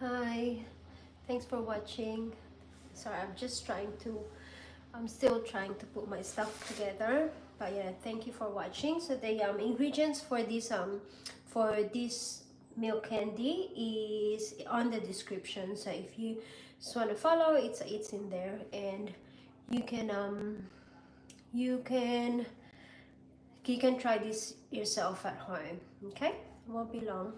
Hi, thanks for watching. Sorry, I'm still trying to put my stuff together. But yeah, thank you for watching. So the ingredients for this milk candy is on the description. So if you just want to follow, it's in there, and you can you can you can try this yourself at home. Okay, it won't be long.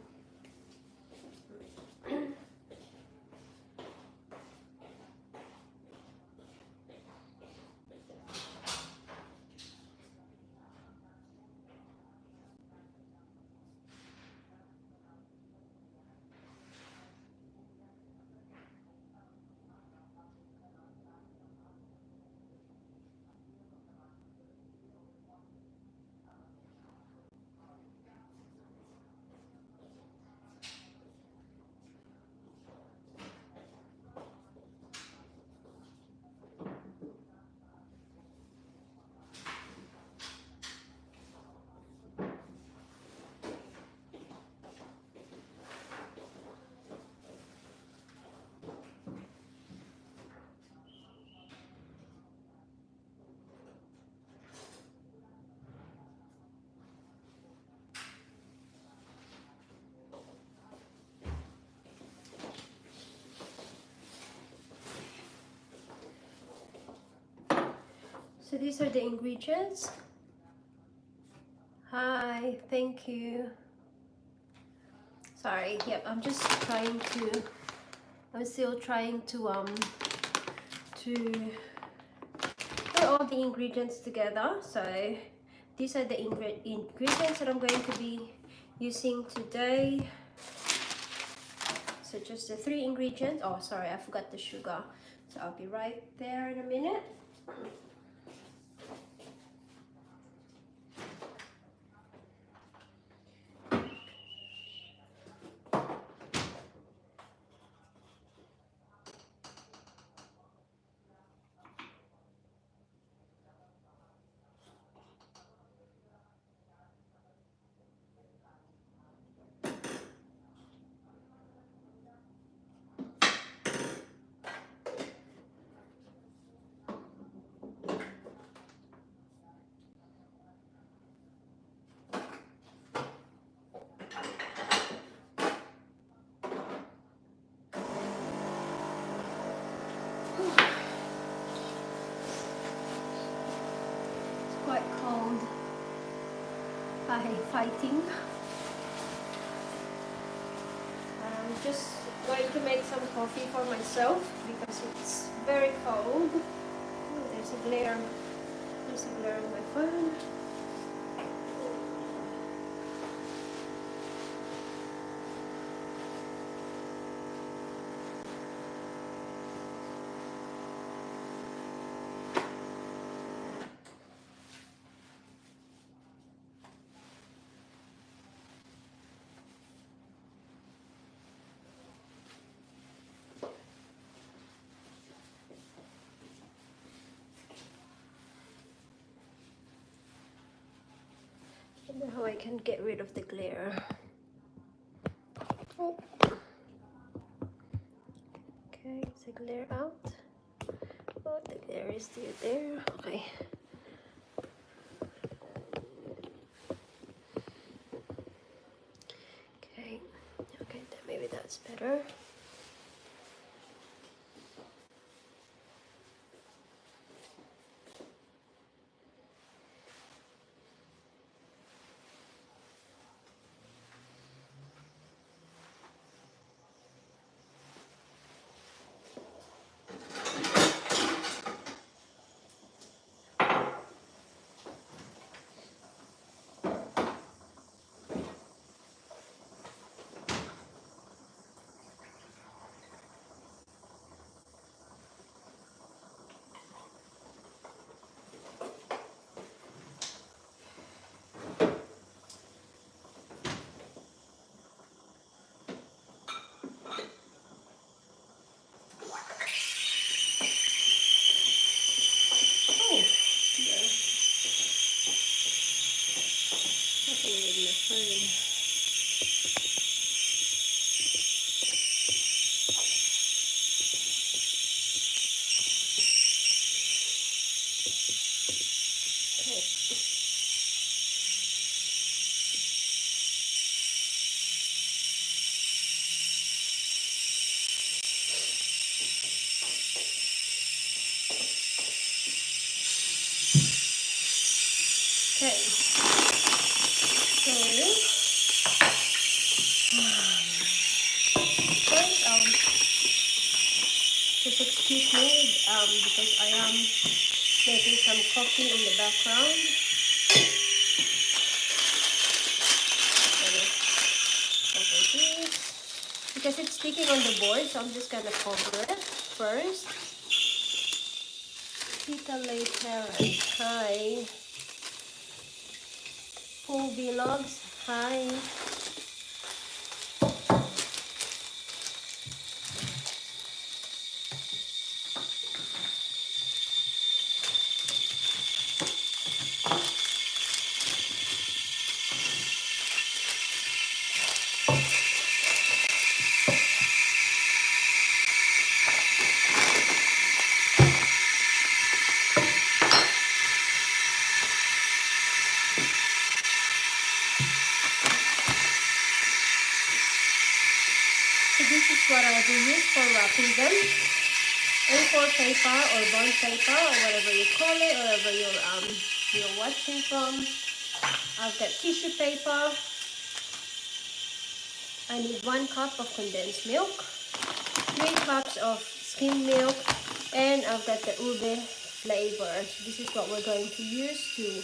So these are the ingredients. Hi, thank you. Sorry, yep, I'm still trying to put all the ingredients together. So these are the ingredients that I'm going to be using today. So just the 3 ingredients. Oh, sorry, I forgot the sugar. So I'll be right there in a minute. Quite cold. Fighting. I'm just going to make some coffee for myself because it's very cold. Oh, there's a glare. There's a glare on my phone. Now I can get rid of the glare. Oh. Okay, is the glare out? Oh, the glare is still there. Okay. Okay, then maybe that's better. Okay, so first, just excuse me because I am making some coffee in the background. Over this because it's sticking on the board, so I'm just gonna cover it first. Tita Lay Parents, hi. Full Vlogs, hi. So this is what I will use for wrapping them. A4 paper or bond paper or whatever you call it, or wherever you're watching from. I've got tissue paper. I need 1 cup of condensed milk, 3 cups of skim milk, and I've got the ube flavor. So this is what we're going to use to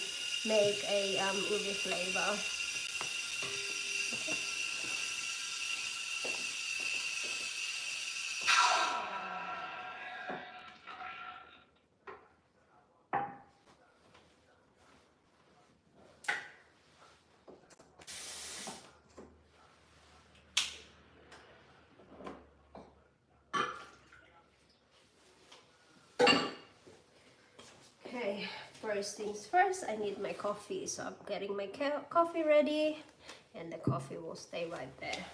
make a ube flavor. Okay, first things first, I need my coffee. So I'm getting my coffee ready, and the coffee will stay right there.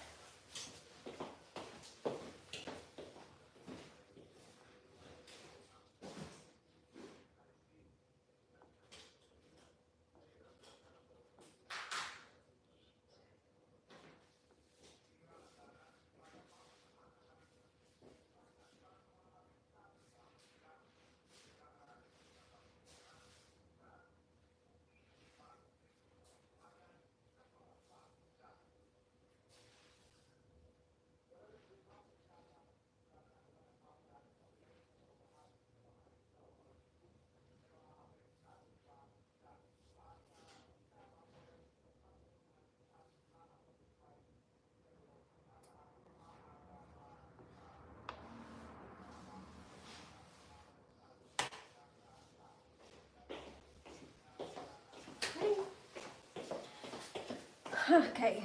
Okay,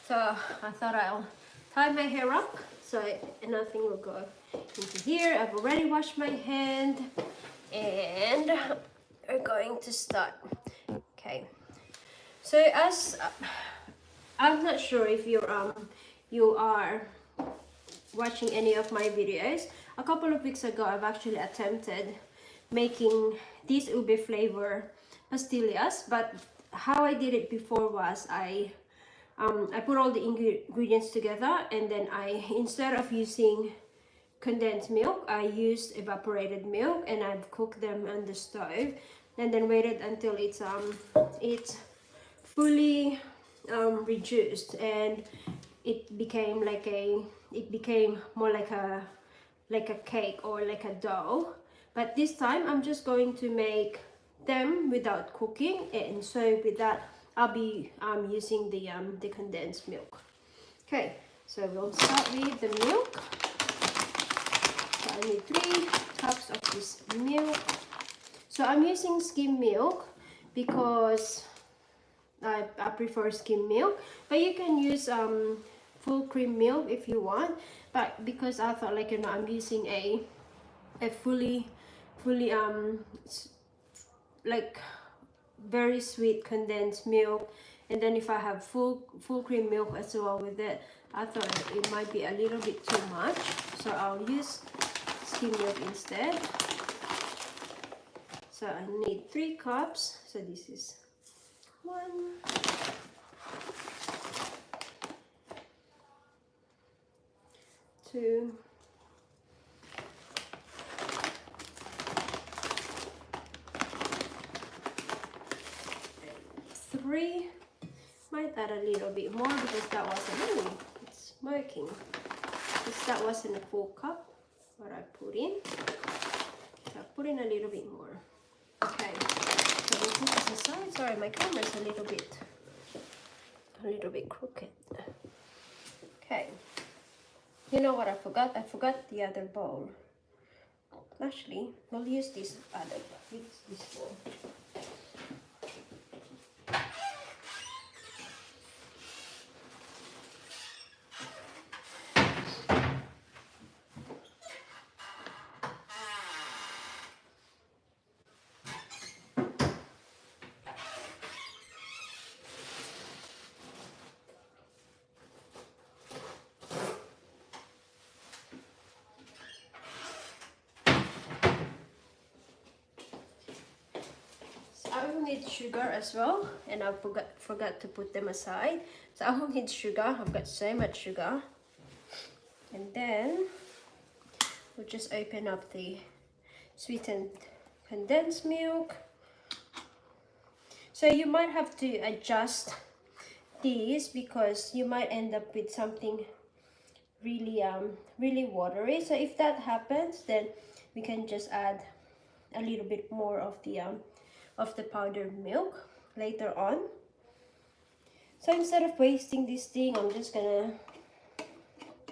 so I thought I'll tie my hair up so nothing will go into here. I've already washed my hand and we're going to start. Okay, so as I'm not sure if you are watching any of my videos. A couple of weeks ago I've actually attempted making these ube flavor pastillas, but how I did it before was I put all the ingredients together, and then instead of using condensed milk, I used evaporated milk, and I've cooked them on the stove, and then waited until it's fully reduced, and it became more like a cake or like a dough. But this time I'm just going to make them without cooking, and so with that I'll be using the condensed milk. Okay, so we'll start with the milk. So I need 3 cups of this milk. So I'm using skim milk because I prefer skim milk, but you can use full cream milk if you want. But because I thought, like, I'm using a fully like very sweet condensed milk, and then if I have full cream milk as well with it, I thought it might be a little bit too much, so I'll use skim milk instead. So I need 3 cups. So this is 1, 2, 3. Might add a little bit more because that wasn't, ooh, it's smoking. Because that wasn't a full cup what I put in. So I put in a little bit more. Okay, so we put this aside. Sorry, my camera's a little bit crooked. Okay. You know what I forgot? I forgot the other bowl. Actually, we'll use this bowl. I will need sugar as well, and I forgot to put them aside. So I will need sugar. I've got so much sugar. And then we'll just open up the sweetened condensed milk. So you might have to adjust these because you might end up with something really watery. So if that happens, then we can just add a little bit more of the powdered milk later on. So instead of wasting this thing, I'm just gonna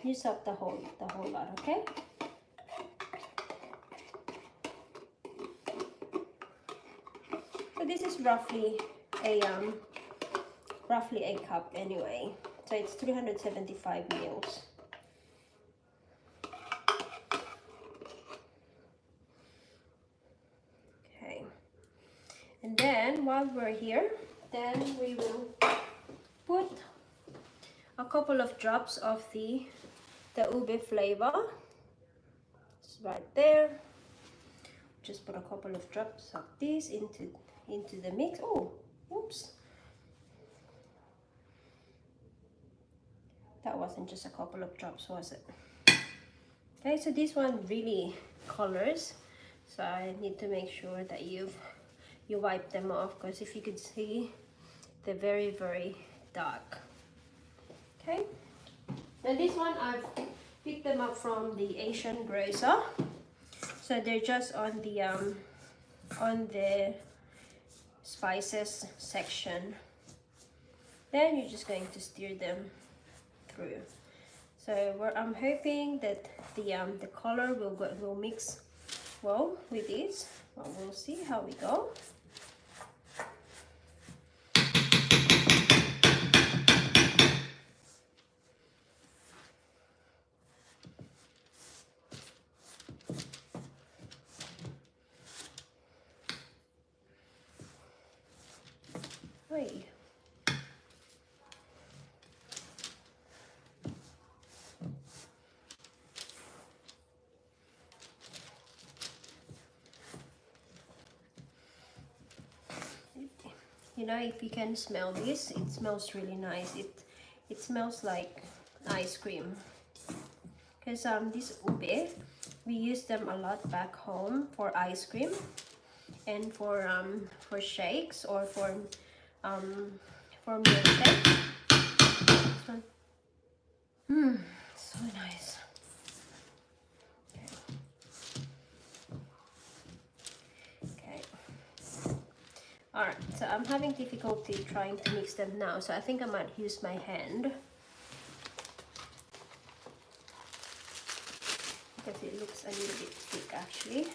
use up the whole lot, okay? So this is roughly a cup anyway. So it's 375 mils. And then while we're here, then we will put a couple of drops of the ube flavor. It's right there. Just put a couple of drops of this into the mix. Oh, oops. That wasn't just a couple of drops, was it? Okay, so this one really colors. So I need to make sure that you wipe them off, because if you could see, they're very dark. Okay, now this one I've picked them up from the Asian grocer, so they're just on the spices section. Then you're just going to stir them through. So I'm hoping that the color will mix well with this. Well, we'll see how we go. Hey. You know, if you can smell this, it smells really nice. It smells like ice cream. Because this ube, we use them a lot back home for ice cream and for shakes or for milkshake. This one, so nice. Alright, so I'm having difficulty trying to mix them now, so I think I might use my hand. Because it looks a little bit thick actually.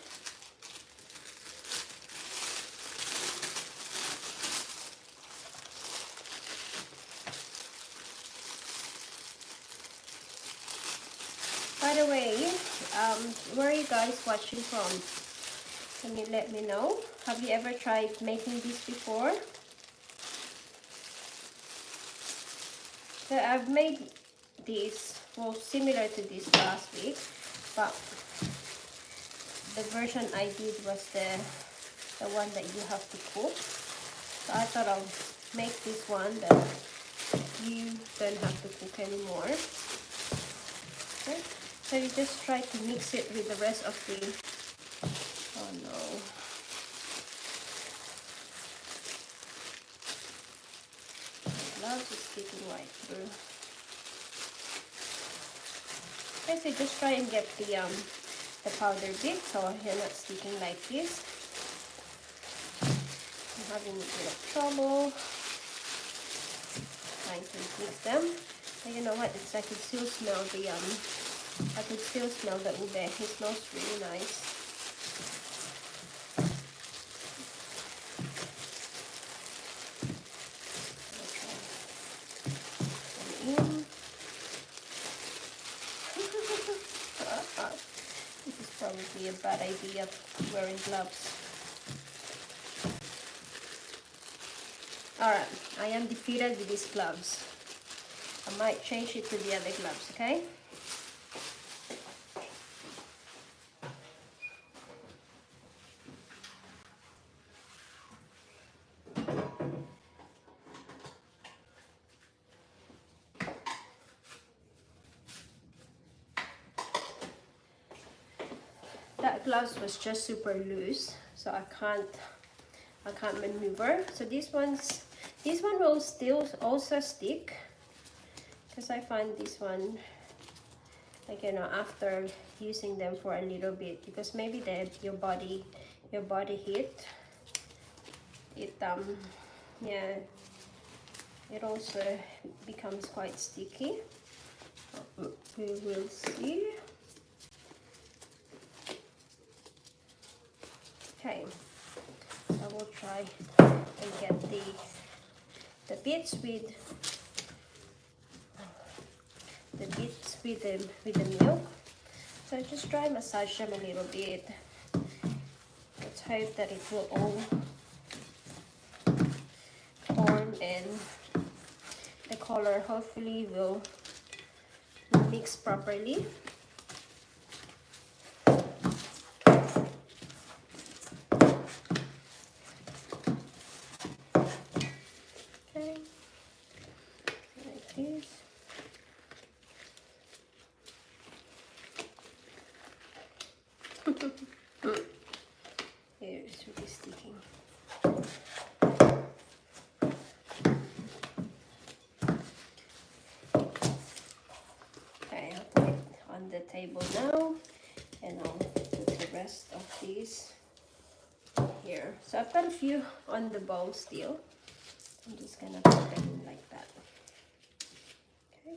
By the way, where are you guys watching from? Can you let me know? Have you ever tried making this before? So I've made this, well, similar to this last week, but the version I did was the one that you have to cook. So I thought I'll make this one that you don't have to cook anymore. Okay, so you just try to mix it with the rest of the, oh no. The gloves is sticking right through. Okay, so just try and get the powder bit so you're not sticking like this. I'm having a bit of trouble trying to mix them. And you know what? It's I can still smell the I can still smell the ube. It smells really nice. This is probably a bad idea wearing gloves. Alright, I am defeated with these gloves. I might change it to the other gloves, okay? That gloves was just super loose, so I can't maneuver. So this one will still also stick, because I find this one, like, you know, after using them for a little bit, because maybe your body heat it, yeah, it also becomes quite sticky. We will see. Okay, so I will try and get the bits with the milk. So just try massage them a little bit. Let's hope that it will all form and the color hopefully will mix properly. Okay, like this. Here, it's really sticking. Okay, I'll put it on the table now, and I'll put the rest of these here. So I've got a few on the bowl still. I'm just gonna put them in like that. Okay.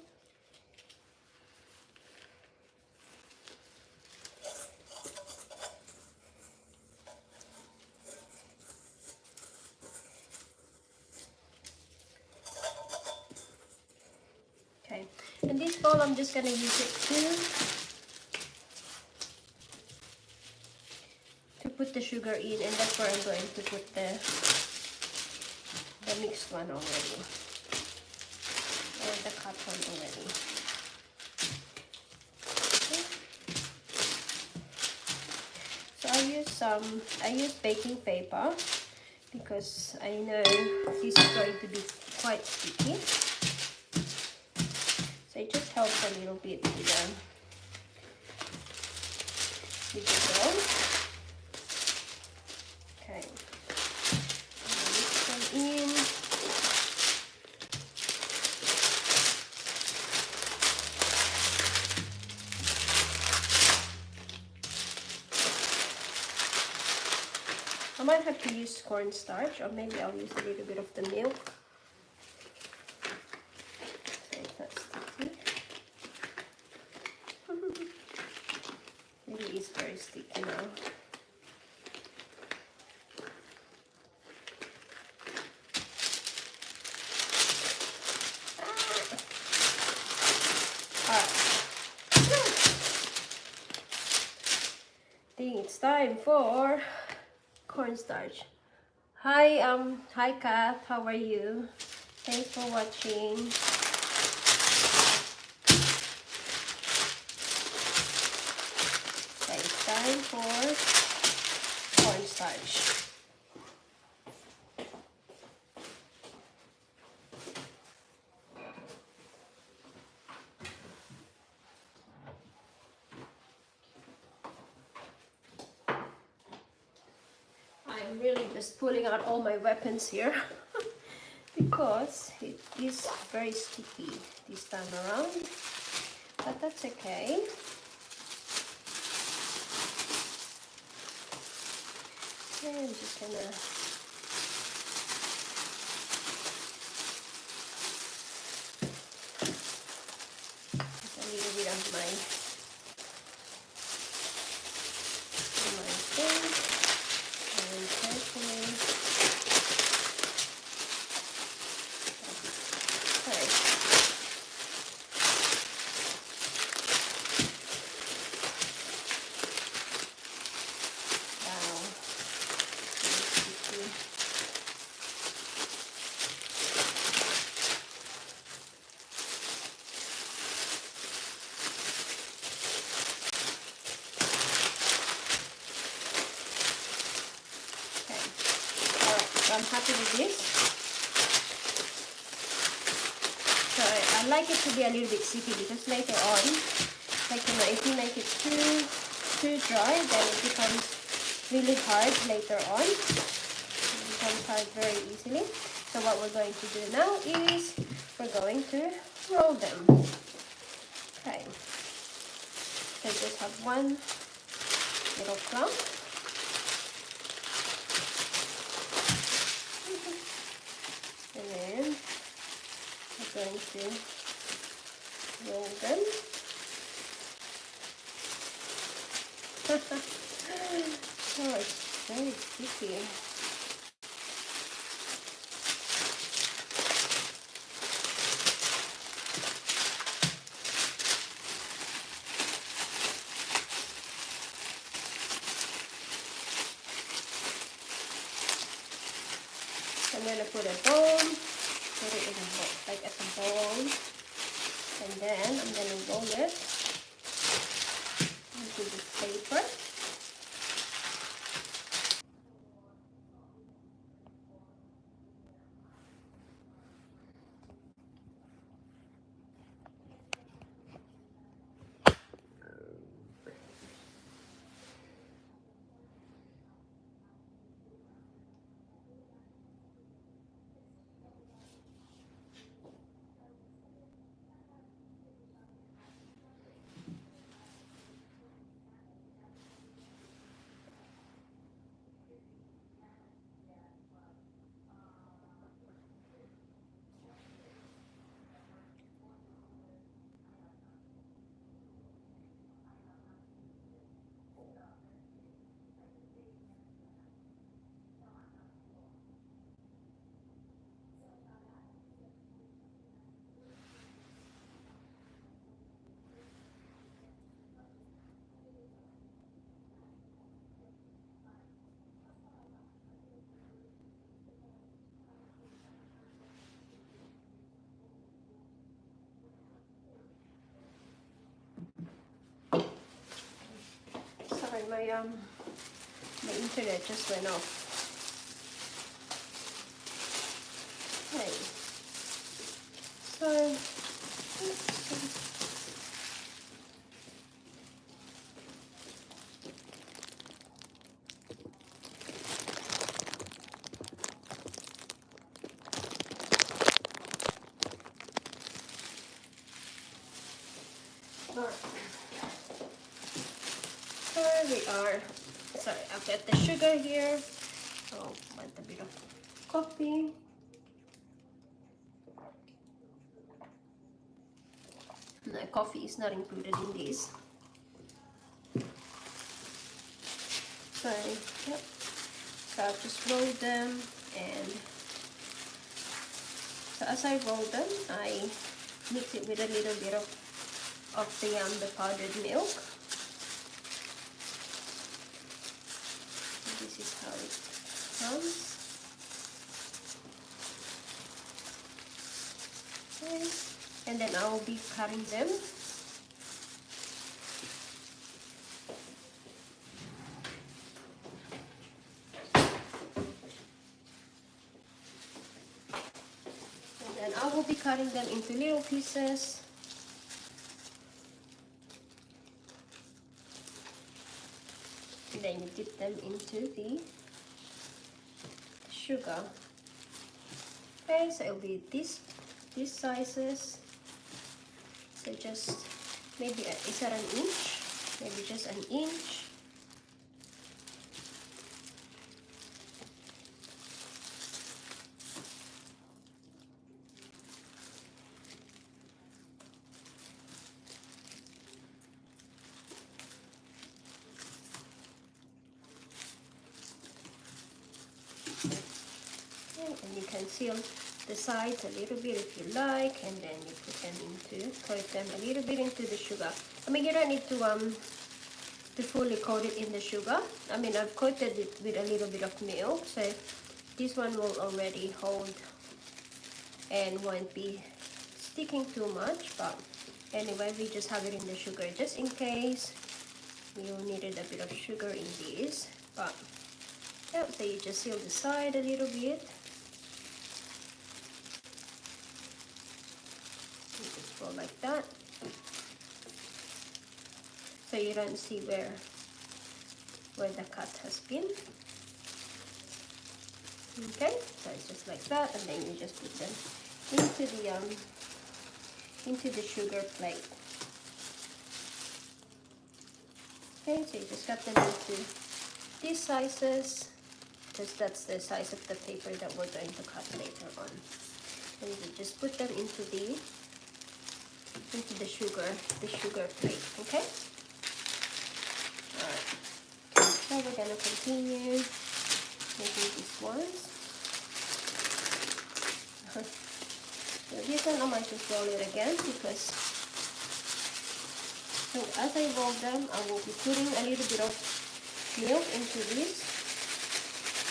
Okay, and this bowl I'm just gonna use it to put the sugar in, and that's where I'm going to put the mixed one already, or the cut one already. Okay. So I use baking paper because I know this is going to be quite sticky. So it just helps a little bit with the dough. Okay. Mix them in. I might have to use cornstarch, or maybe I'll use a little bit of the milk. So it's not sticky. Really is very sticky now. I think it's time for cornstarch. Hi Kath, how are you? Thanks for watching. Okay, it's time for cornstarch. I'm really just pulling out all my weapons here because it is very sticky this time around, but that's okay. And I'm just gonna put a little bit of my thing and carefully. Okay. Wow. I'm happy with this. So I like it to be a little bit sticky because later on, like if you make it too dry, then it becomes really hard later on. It becomes hard very easily. So what we're going to do now is we're going to roll them. Okay. So just have one little clump. And then we're going to roll them. Oh, it's very sticky. I'm going to put a bowl, put it in a bowl, like as a bowl, and then I'm going to roll it into the paper. Sorry, my internet just went off. Okay. So here we are. Sorry, I've got the sugar here. So want a bit of coffee. No, coffee is not included in this. So yep. So I've just rolled them, and so as I roll them, I mix it with a little bit of the powdered milk. This is how it comes. Okay. And then I will be cutting them. And then I will be cutting them into little pieces. And then you dip them into the sugar. Okay, so it'll be these sizes. So just maybe, is that an inch? Maybe just an inch. And you can seal the sides a little bit if you like, and then you put them coat them a little bit into the sugar. I mean, you don't need to fully coat it in the sugar. I mean, I've coated it with a little bit of milk, so this one will already hold and won't be sticking too much. But anyway, we just have it in the sugar just in case we needed a bit of sugar in this. But yeah, so you just seal the side a little bit. You just go like that, so you don't see where the cut has been. Okay, so it's just like that, and then you just put them into the sugar plate. Okay, so you just cut them into these sizes, because that's the size of the paper that we're going to cut later on. And you just put them into the sugar plate. Okay. All right. So we're gonna continue making these ones. So this one I might just roll it again, because so as I roll them, I will be putting a little bit of milk into this,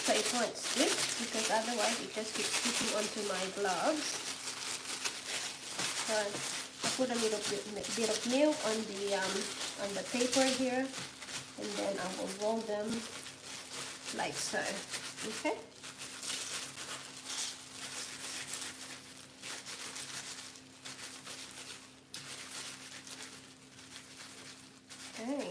so it won't stick, because otherwise it just keeps sticking onto my gloves. So I put a little bit of milk on the paper here, and then I will roll them like so. Okay. Okay.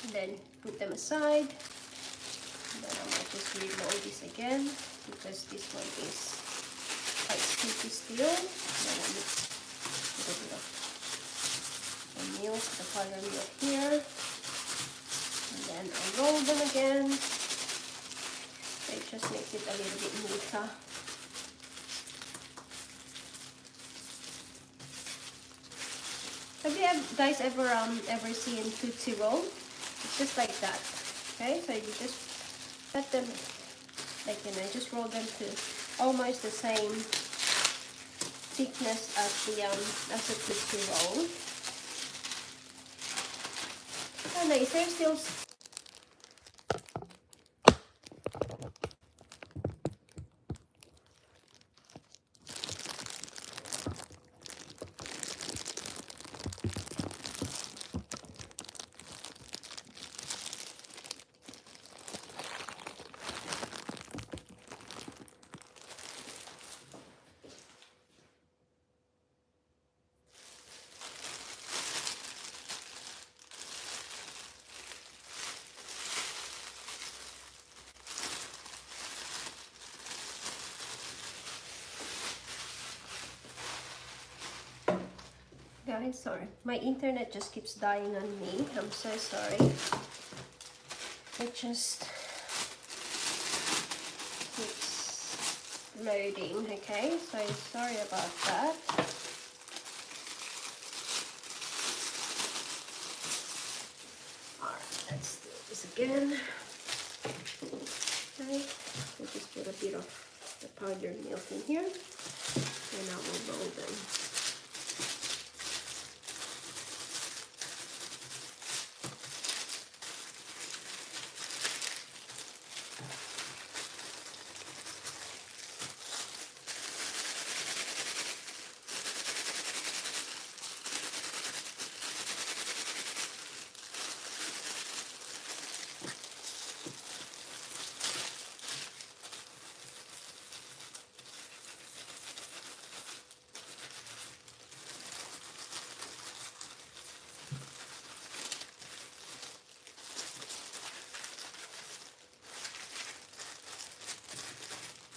And then put them aside. And then I might just reload this again, because this one is quite sticky still. Then I mix a little bit of the milk, the powdered milk here. And then I roll them again. So it just makes it a little bit neater. Have you guys ever seen Tootsie Roll? It's just like that. Okay, so you just cut them, like, just roll them to almost the same thickness as the Tootsie Roll. And is there still? Guys, sorry, my internet just keeps dying on me. I'm so sorry. It just keeps loading. Okay, so sorry about that. Alright, let's do this again. Okay, so just put a bit of the powdered milk in here, and I will roll them.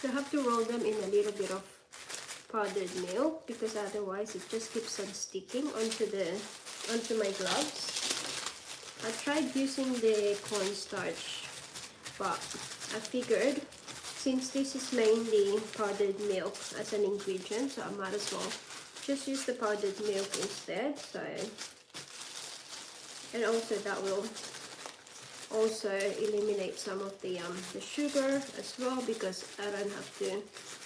So I have to roll them in a little bit of powdered milk because otherwise it just keeps on sticking onto my gloves. I tried using the cornstarch, but I figured since this is mainly powdered milk as an ingredient, so I might as well just use the powdered milk instead. So, and also that will also eliminate some of the sugar as well, because I don't have to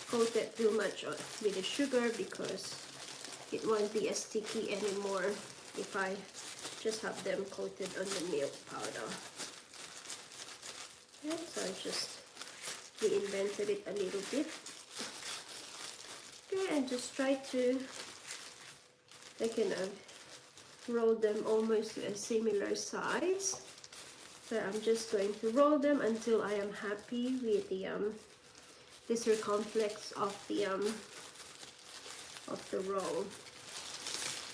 coat it too much with the sugar, because it won't be as sticky anymore if I just have them coated on the milk powder. Okay, so I just reinvented it a little bit. Okay, and just try to roll them almost to a similar size. So I'm just going to roll them until I am happy with the circumference of the roll.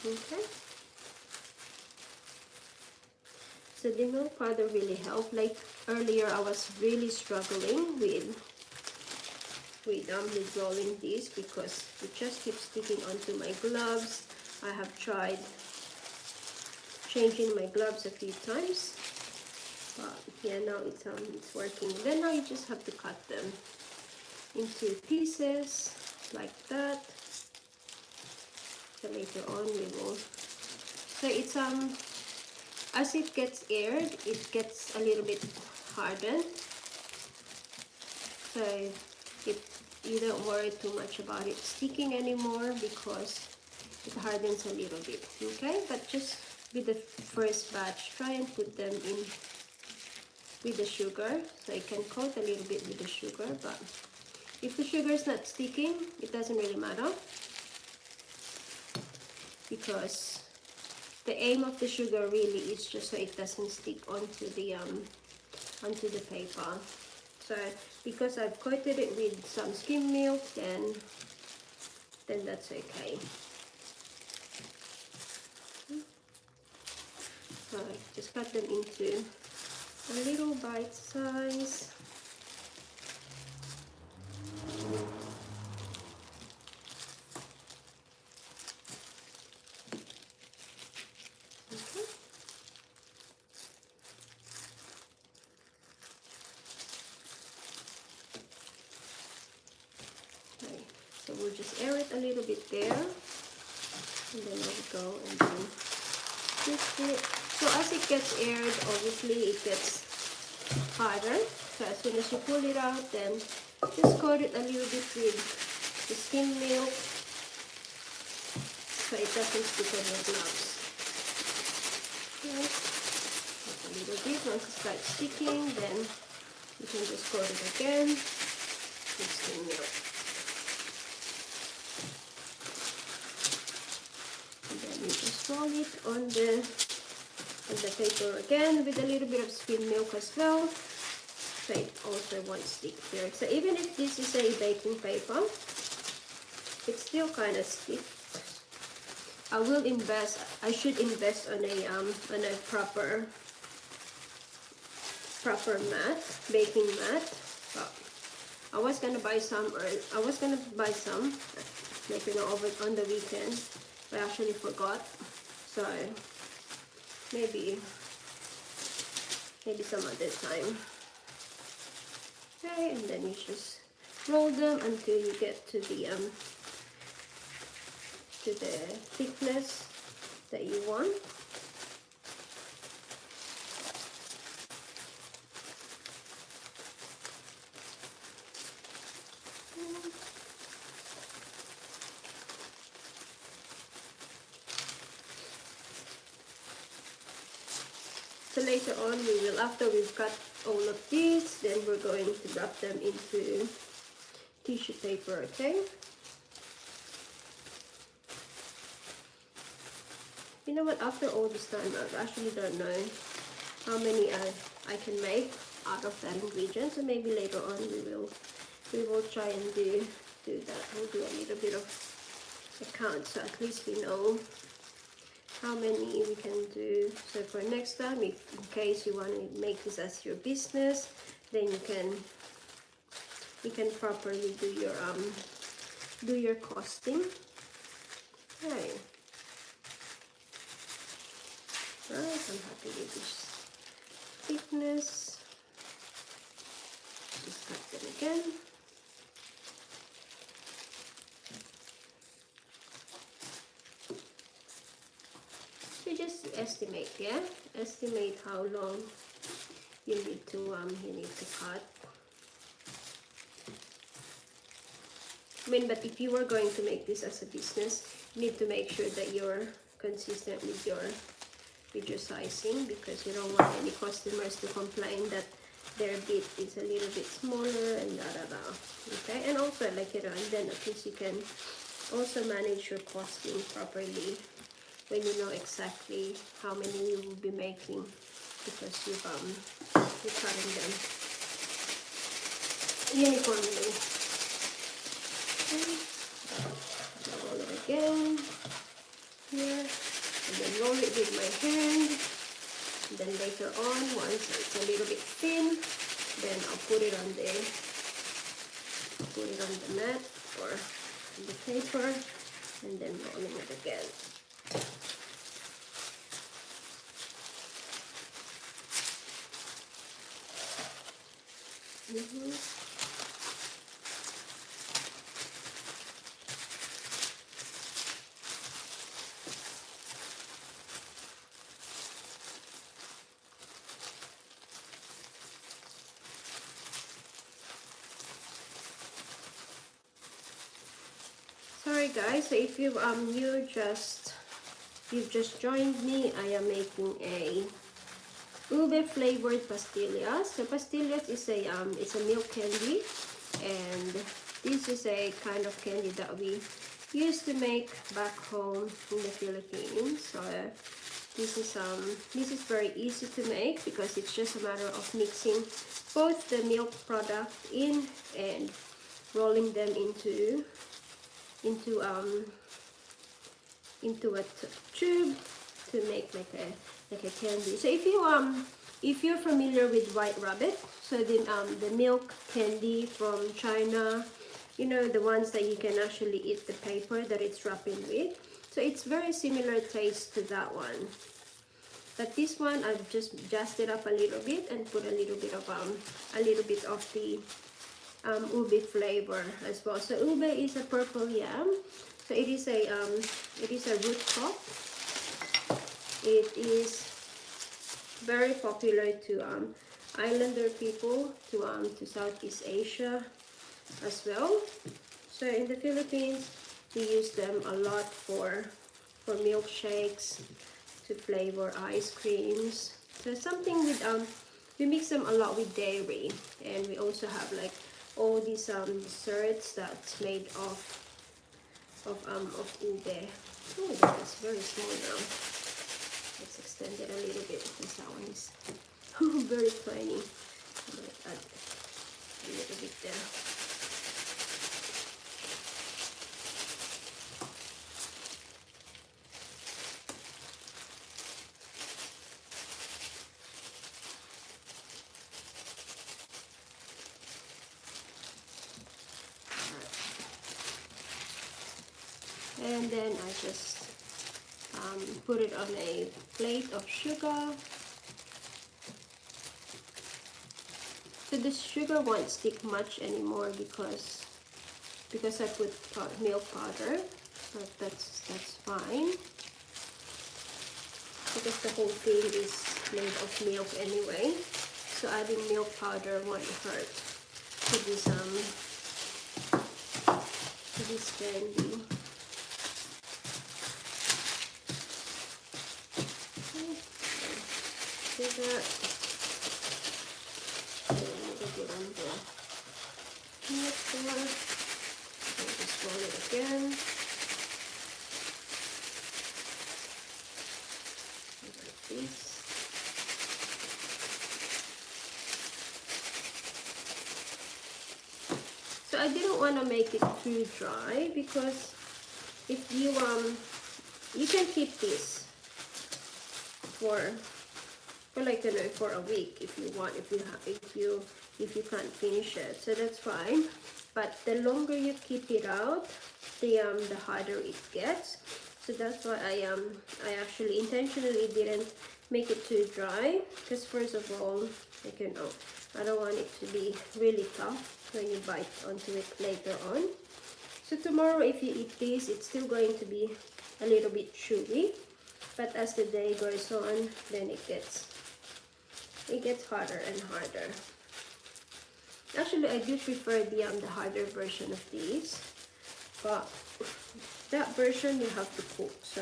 Okay. So the milk powder really helped. Like earlier, I was really struggling with rolling these because it just keeps sticking onto my gloves. I have tried changing my gloves a few times, but yeah, now it's working. Then now you just have to cut them into pieces like that. So later on we will. So it's as it gets aired, it gets a little bit hardened. So you don't worry too much about it sticking anymore because it hardens a little bit. Okay, but just with the first batch, try and put them in with the sugar, so you can coat a little bit with the sugar. But if the sugar is not sticking, it doesn't really matter, because the aim of the sugar really is just so it doesn't stick onto the paper. So because I've coated it with some skim milk, then that's okay. So just cut them into a little bite size. So we'll just air it a little bit there, and then I'll go and then twist it. So as it gets aired, obviously it gets harder. So as soon as you pull it out, then just coat it a little bit with the skim milk so it doesn't stick on your gloves. Okay. Just a little bit. Once it starts sticking, then you can just coat it again with skim milk. You just roll it on the paper again with a little bit of skim milk as well, so it also won't stick there. So even if this is a baking paper, it's still kind of stiff. I should invest on a proper mat, baking mat. But I was gonna buy some like over on the weekend. I actually forgot, so maybe some other time. Okay, and then you just roll them until you get to the thickness that you want. So later on, after we've cut all of these, then we're going to wrap them into tissue paper, okay? You know what, after all this time, I actually don't know how many I can make out of that ingredient. So maybe later on we will try and do that. We'll do a little bit of a count, so at least we know how many we can do. So for next time, if in case you want to make this as your business, then you can you can properly do your costing. Okay. Right, I'm happy with this thickness. Just cut them again. So just estimate, yeah? Estimate how long you need to cut. I mean, but if you are going to make this as a business, you need to make sure that you're consistent with your sizing, because you don't want any customers to complain that their bit is a little bit smaller and okay. And also, like, you know, and then at least you can also manage your costing properly when you know exactly how many you will be making, because you're cutting them uniformly. Okay. Roll it again here, and then roll it with my hand. And then later on, once it's a little bit thin, then I'll put it on the mat or on the paper, and then rolling it again. Sorry guys, so if you've just joined me, I am making a Ube Flavored Pastillas. So pastillas is it's a milk candy, and this is a kind of candy that we used to make back home in the Philippines. So this is very easy to make, because it's just a matter of mixing both the milk product in and rolling them into a tube to make like a candy. So if you're familiar with White Rabbit, so the milk candy from China, you know, the ones that you can actually eat the paper that it's wrapped in with. So it's very similar taste to that one. But this one I've just jazzed it up a little bit and put a little bit of the ube flavor as well. So ube is a purple yam. So it is a root crop. It is very popular to islander people, to Southeast Asia as well. So in the Philippines, we use them a lot for milkshakes, to flavor ice creams. So something with we mix them a lot with dairy, and we also have like all these desserts that's made of ube. Oh, that is very small now. Let's extend it a little bit, because that one is very tiny. I'm going to add a little bit there. And then I just put it on a plate of sugar. So the sugar won't stick much anymore because I put milk powder, so that's fine, because the whole thing is made of milk anyway. So adding milk powder won't hurt to this candy. Do that. A little bit on the milk there. And just roll it again. Like this. So I didn't want to make it too dry, because if you can keep this for for like, you know, for a week if you want, if you can't finish it, so that's fine. But the longer you keep it out, the harder it gets. So that's why I actually intentionally didn't make it too dry, because first of all, like, you know, I don't want it to be really tough when you bite onto it later on. So tomorrow if you eat this, it's still going to be a little bit chewy, but as the day goes on, then it gets harder and harder. Actually, I do prefer the harder version of these, but that version you have to cook, so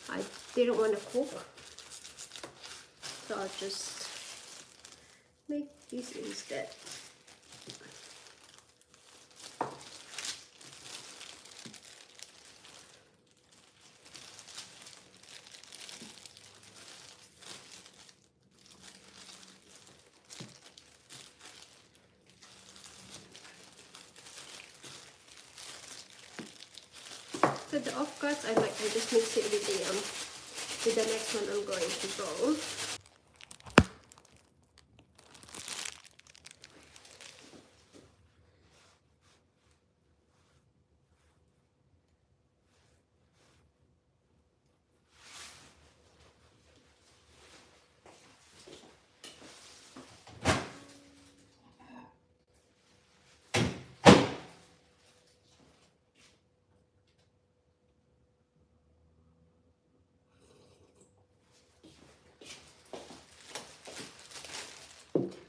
I didn't want to cook, so I'll just make this instead. So the offcuts, I just mix it with the next one I'm going to roll.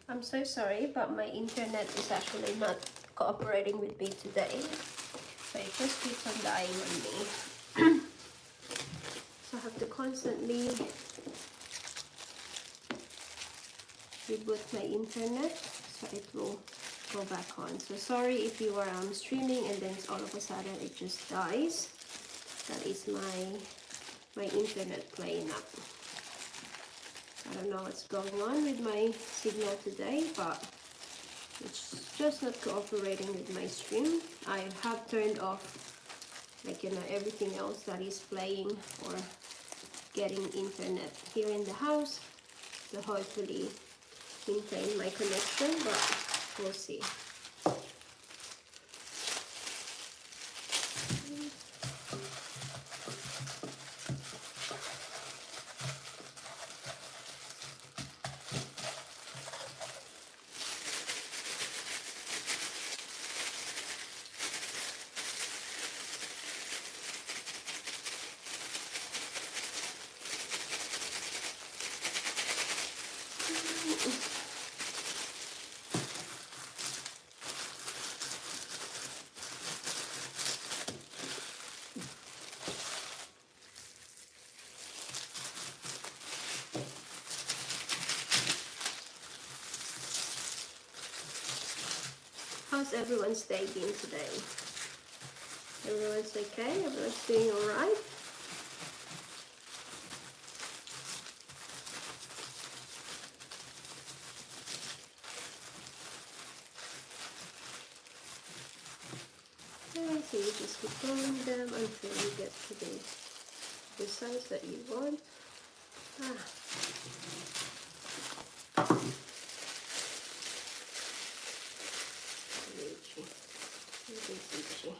I'm so sorry, but my internet is actually not cooperating with me today. So it just keeps on dying on me. So I have to constantly reboot my internet so it will go back on. So sorry if you are streaming and then all of a sudden it just dies. That is my internet playing up. I don't know what's going on with my signal today, but it's just not cooperating with my stream. I have turned off, like, you know, everything else that is playing or getting internet here in the house to hopefully maintain my connection, but we'll see. How's everyone's day been today? Everyone's okay? Everyone's doing alright? Okay, so you just keep rolling them until you get to the size that you want. Itchy.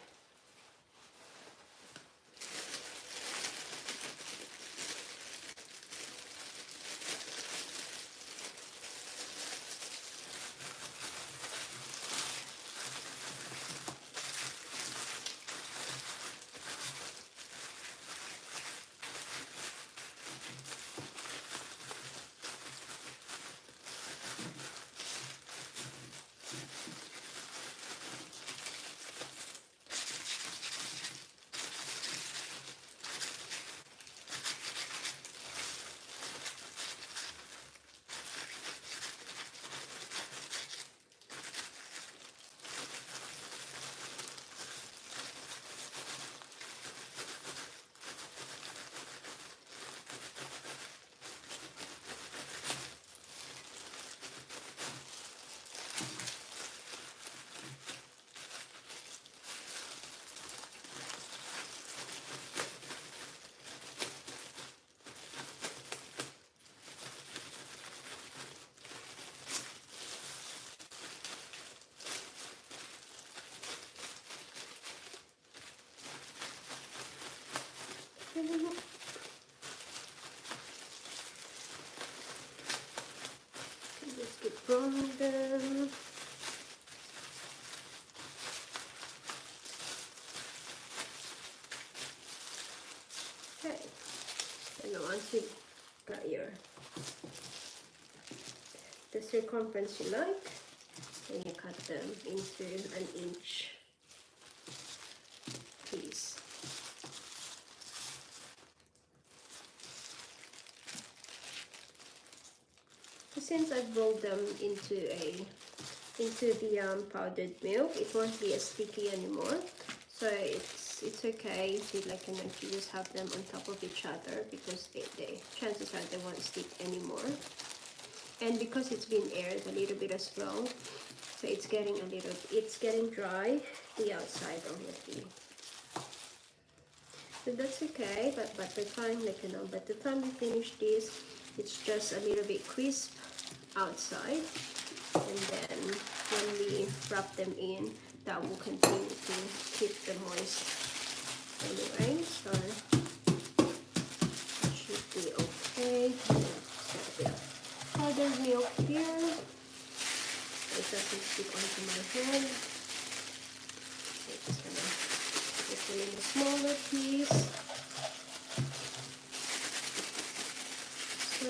circumference you like, and you cut them into an inch piece. Since I've rolled them into the powdered milk, it won't be as sticky anymore. So it's okay if you if you just have them on top of each other, because they chances are they won't stick anymore. And because it's been aired a little bit as well, so it's getting dry, the outside already. So that's okay, but by the time by the time we finish this, it's just a little bit crisp outside, and then when we wrap them in, that will continue to keep them moist anyway. So it should be okay. So a bit of powdered milk here. It doesn't stick onto my hand. I'm just gonna put it in a smaller piece. So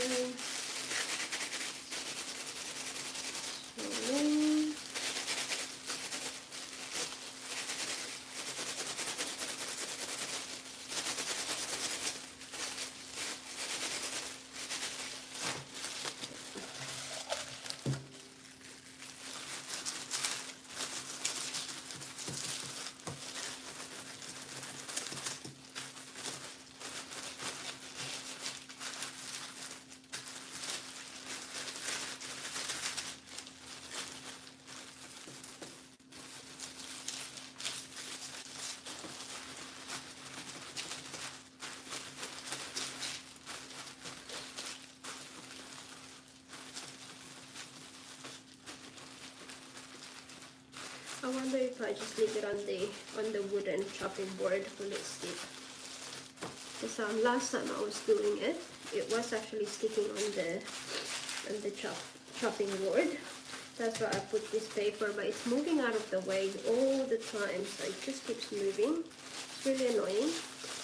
I wonder if I just leave it on the wooden chopping board, will it stick? Because last time I was doing it, it was actually sticking on the chopping board. That's why I put this paper, but it's moving out of the way all the time, so it just keeps moving. It's really annoying.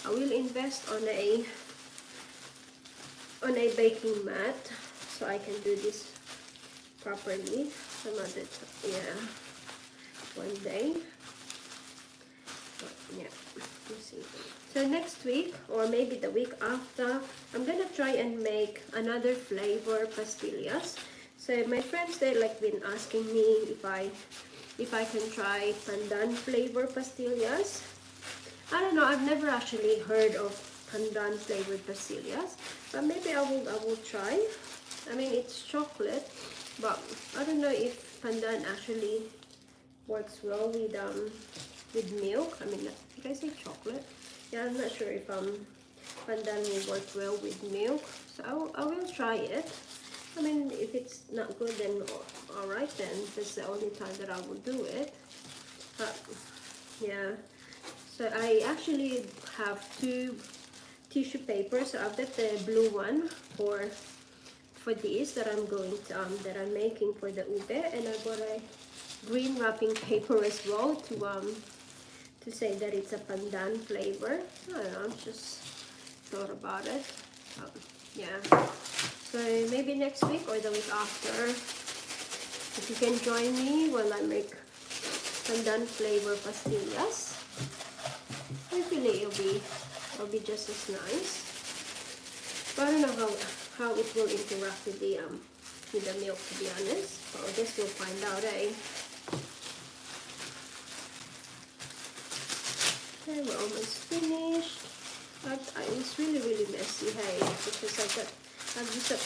I will invest on a baking mat so I can do this properly some other time. Yeah. One day, but yeah, let's see. So next week, or maybe the week after, I'm gonna try and make another flavor pastillas. So my friends, they been asking me if I can try pandan flavor pastillas. I don't know, I've never actually heard of pandan flavored pastillas, but maybe I will try. I mean, it's chocolate, but I don't know if pandan actually works well with milk. I mean, did I say chocolate? Yeah, I'm not sure if pandan will work well with milk. So I will try it. I mean, if it's not good, then alright then. That's the only time that I will do it. But yeah. So I actually have 2 tissue papers. So I've got the blue one for this that I'm going to that I'm making for the ube, and I got a green wrapping paper as well to say that it's a pandan flavor. I don't know, just thought about it. Yeah, so maybe next week or the week after, if you can join me while I make pandan flavor pastillas, hopefully it'll be just as nice. But I don't know how it will interact with the milk, to be honest. But I guess we'll find out, eh? Okay, we're almost finished. But it's really messy, hey, because I've used up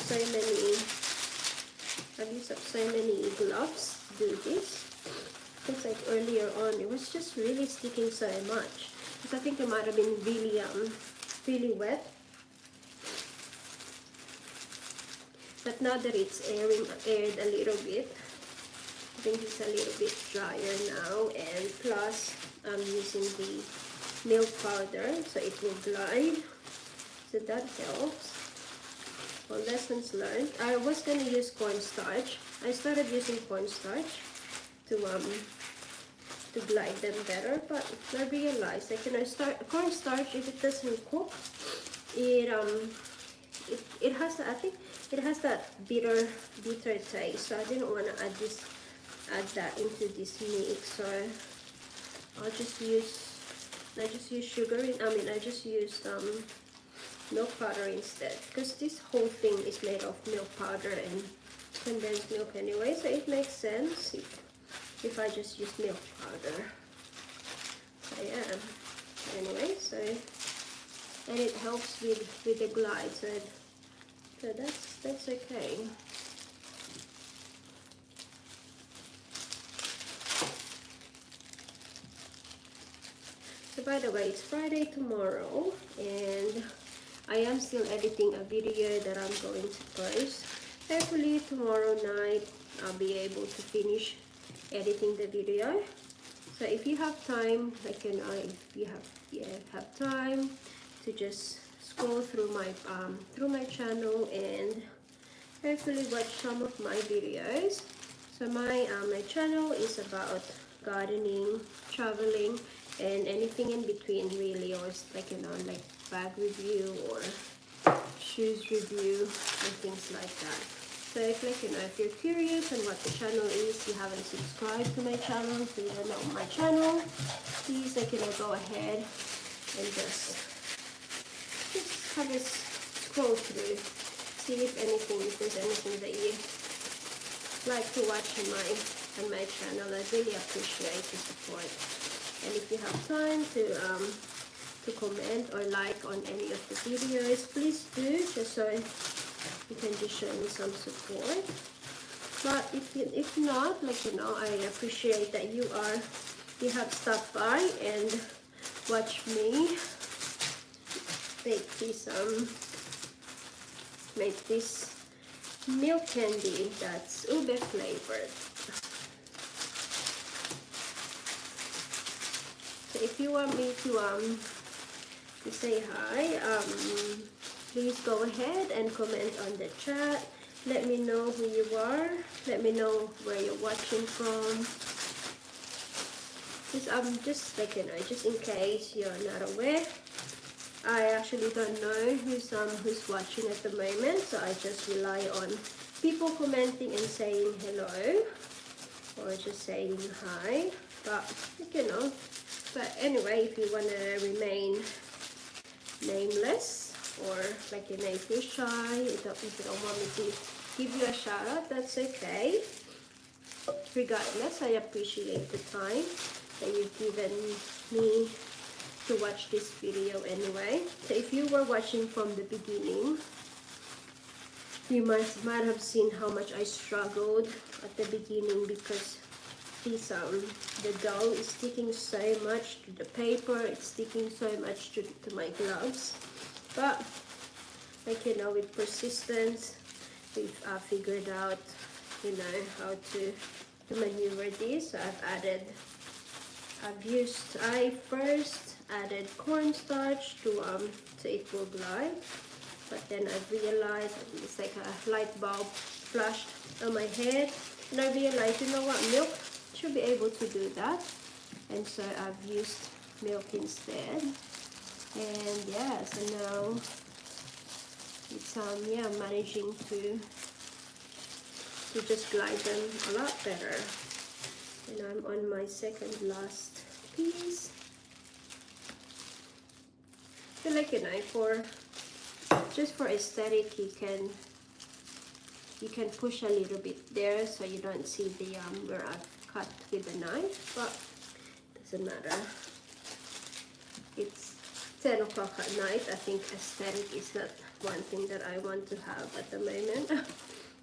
so many gloves to do this. It's like earlier on, it was just really sticking so much. Because I think it might have been really wet. But now that it's aired a little bit, I think it's a little bit drier now, and plus I'm using the milk powder so it will glide, so that helps. Well, lessons learned. I was gonna use cornstarch. I started using cornstarch to glide them better, but I realized that cornstarch, if it doesn't cook, it has, I think it has that bitter taste, so I didn't want to add that into this mix. So I just use sugar I just used milk powder instead, because this whole thing is made of milk powder and condensed milk anyway, so it makes sense if I just use milk powder. So yeah, anyway, so, and it helps with the glide, so that's okay. So by the way, it's Friday tomorrow, and I am still editing a video that I'm going to post. Hopefully tomorrow night I'll be able to finish editing the video. So if you have time, like, you know, if you have time to just scroll through my channel and hopefully watch some of my videos. So my channel is about gardening, traveling, and anything in between really, or like, you know, like bag review or shoes review and things like that. So if, like, you know, if you're curious on what the channel is, you haven't subscribed to my channel, so you don't know my channel, please, like, you know, go ahead and just have a scroll through, see if there's anything that you like to watch on my channel. I really appreciate the support. And if you have time to comment or like on any of the videos, please do, just so you can just show me some support. But if not, like, you know, I appreciate that you have stopped by and watched me make this milk candy that's ube flavored. So if you want me to say hi, please go ahead and comment on the chat. Let me know who you are. Let me know where you're watching from. Just like, you know, just in case you're not aware, I actually don't know who's watching at the moment, so I just rely on people commenting and saying hello or just saying hi. But you know, but anyway, if you want to remain nameless, or like, you know, if you're shy, if you don't want me to give you a shout out, that's okay. Regardless, I appreciate the time that you've given me to watch this video anyway. So if you were watching from the beginning, you might have seen how much I struggled at the beginning, because the dough is sticking so much to the paper, it's sticking so much to my gloves. But, like, you know, with persistence, we've figured out, you know, how to maneuver this. So I first added cornstarch to it will glide, but then I realized it's like a light bulb flashed on my head, and I realized, you know what, milk should be able to do that, and so I've used milk instead. And yeah, so now it's managing to just glide them a lot better. And I'm on my second last piece. So, like, you know, just for aesthetic, you can push a little bit there so you don't see the where I've cut with the knife, but it doesn't matter. It's 10 o'clock at night. I think aesthetic is not one thing that I want to have at the moment.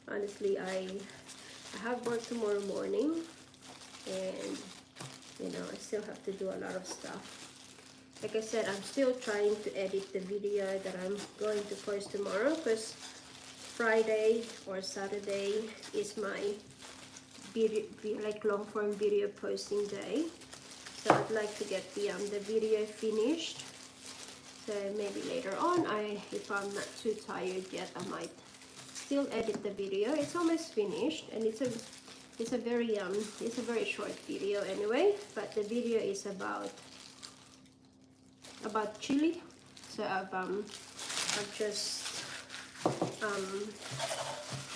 Honestly, I have work tomorrow morning, and you know, I still have to do a lot of stuff. Like I said, I'm still trying to edit the video that I'm going to post tomorrow, because Friday or Saturday is my long form video posting day. So I'd like to get the video finished. So maybe later on, if I'm not too tired yet, I might still edit the video. It's almost finished, and it's a very short video anyway. But the video is about chili. So I've just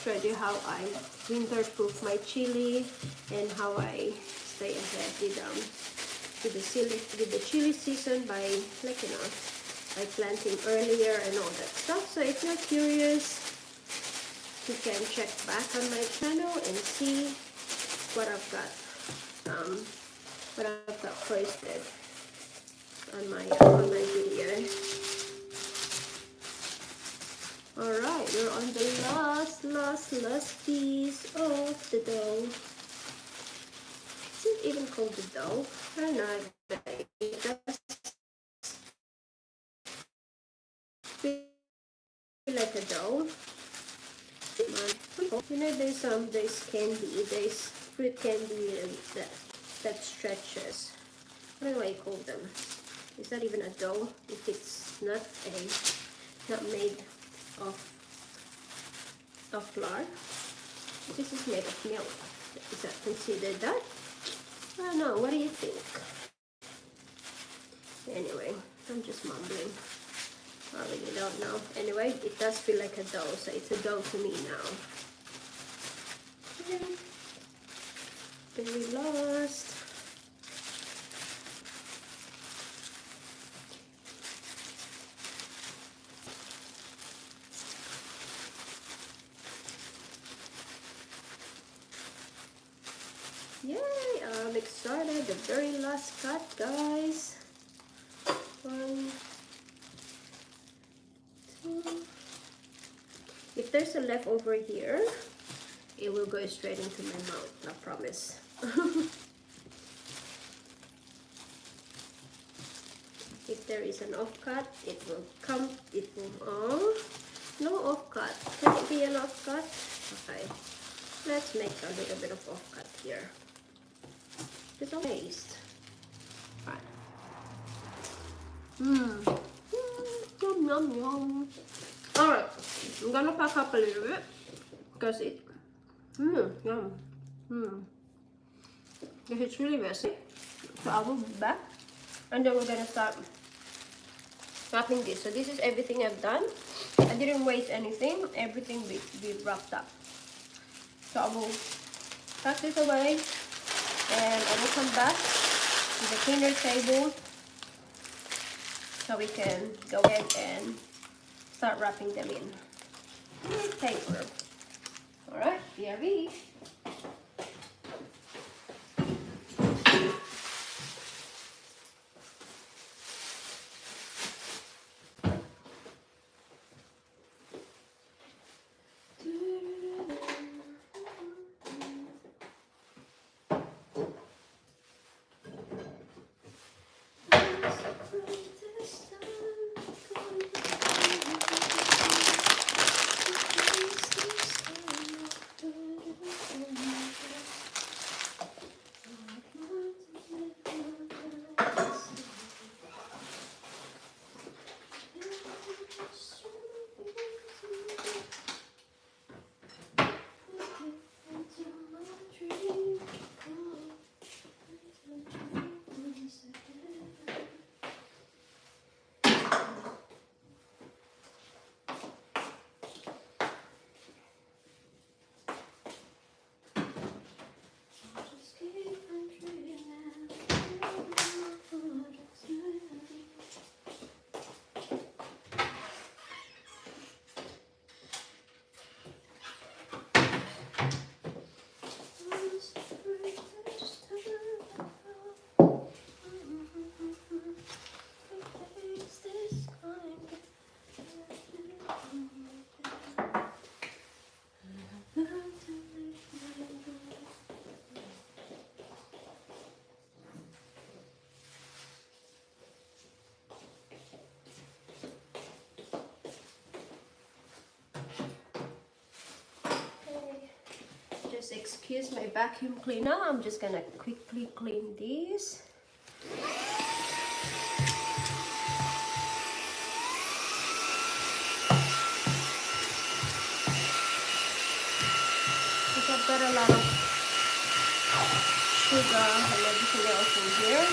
showed you how I winter-proof my chili and how I stay ahead with the chili season by, like, you know, by planting earlier and all that stuff. So if you're curious, you can check back on my channel and see what I've got posted on my video. Alright, we're on the last piece of the dough. Is it even called the dough? I don't know, but it does feel like a dough. You know, there's candy, there's fruit candy that stretches. What do I call them? Is that even a dough if it's not made of flour? This is made of milk. Is that considered that? I don't know. What do you think? Anyway, I'm just mumbling. I really don't know. Anyway, it does feel like a dough, so it's a dough to me now. Okay. Very last. Yay! I'm excited. The very last cut, guys. 1, 2. If there's a leftover here, it will go straight into my mouth, I promise. If there is an off cut, it will come, oh, no off cut. Can it be an off cut? Okay, let's make a little bit of off cut here. Just a taste. Right. Yum, yum, yum. Alright, I'm gonna pack up a little bit because it, yum. Because it's really messy. So I will be back and then we're gonna start wrapping this. So this is everything I've done. I didn't waste anything. Everything we wrapped up. So I will pack this away and I will come back to the cleaner table so we can go ahead and start wrapping them in with paper. Alright, BRB. Just excuse my vacuum cleaner. I'm just gonna quickly clean these. Because I've got a lot of sugar and everything else in here.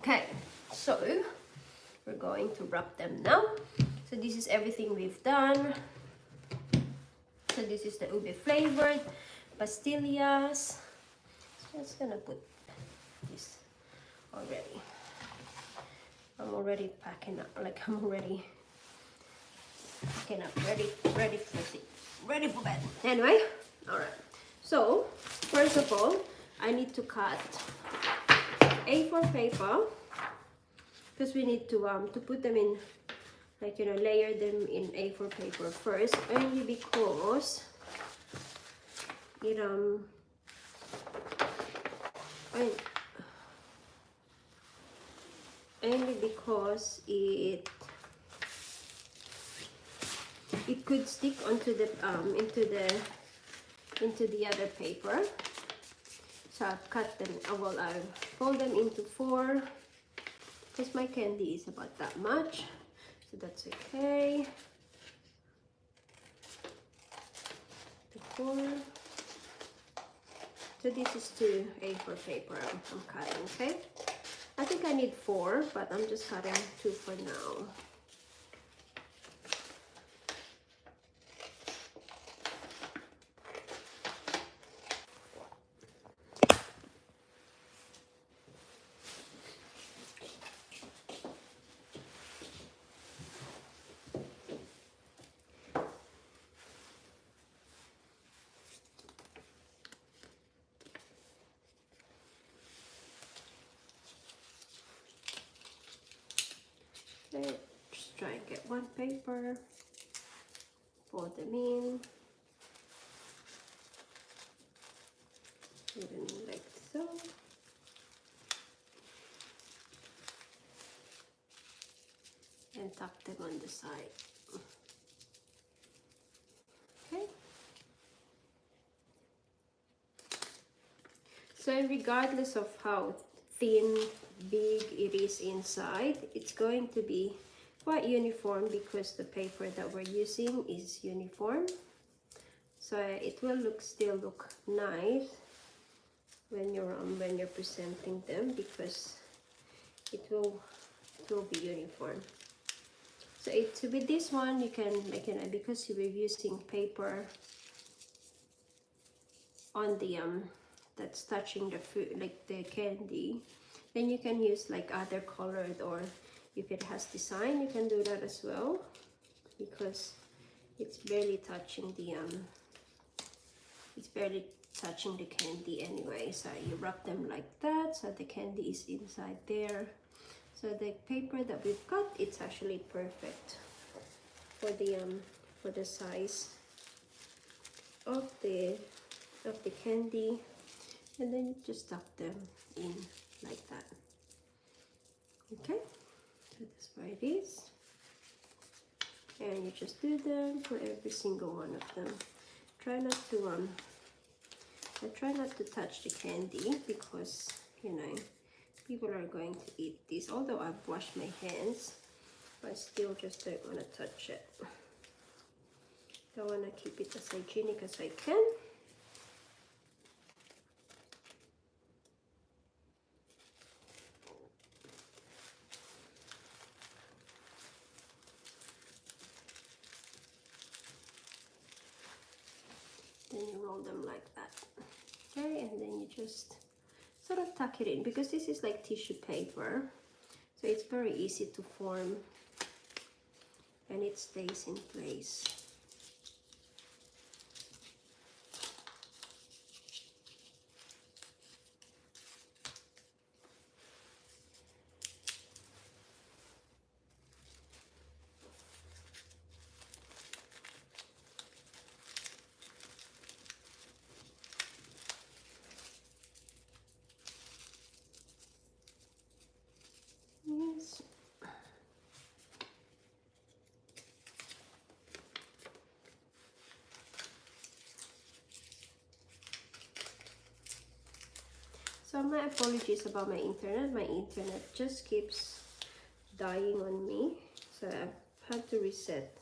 Okay, so we're going to wrap them now. So this is everything we've done. So this is the Ube Flavored Pastillas. So I'm just gonna put this already. I'm already packing up, like I'm already packing up, ready for bed. Anyway, all right. So first of all, I need to cut A4 paper because we need to put them in, like, you know, layer them in A4 paper first, only because it only because it could stick onto the into the other paper. So I've cut them, well, I've fold them into 4 because my candy is about that much, so that's okay. The 4. So this is 2 A4 paper I'm cutting, okay? I think I need 4, but I'm just cutting 2 for now. Okay, just try and get one paper, fold them in, even like so. And tuck them on the side. Okay. So regardless of how thin, big it is inside, it's going to be quite uniform because the paper that we're using is uniform. So it will still look nice when you're presenting them, because it will be uniform. So with this one, you can, like, you know, because you were using paper on the that's touching the food, like the candy, then you can use like other colored, or if it has design, you can do that as well, because it's barely touching the candy anyway. So you wrap them like that, so the candy is inside there. So the paper that we've got, it's actually perfect for the size of the candy, and then you just tuck them in like that. Okay, so that's where it is, and you just do them for every single one of them. Try not to I try not to touch the candy, because, you know, people are going to eat this. Although I've washed my hands, I still just don't want to touch it. I want to keep it as hygienic as I can. Then you roll them like that. Okay, and then you just sort of tuck it in, because this is like tissue paper, so it's very easy to form and it stays in place. Yes. So my apologies about my internet. My internet just keeps dying on me, so I've had to reset.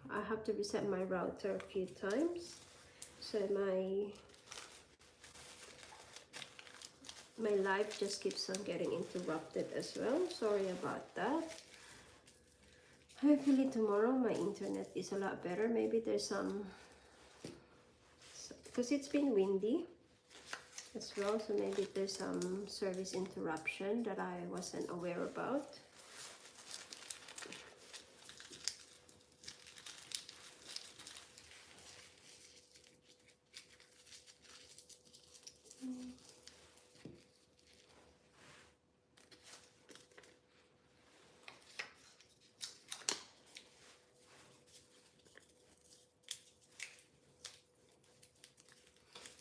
I have to reset my router a few times, so my life just keeps on getting interrupted as well. Sorry about that. Hopefully tomorrow my internet is a lot better. Maybe there's some, because it's been windy as well, so maybe there's some service interruption that I wasn't aware about.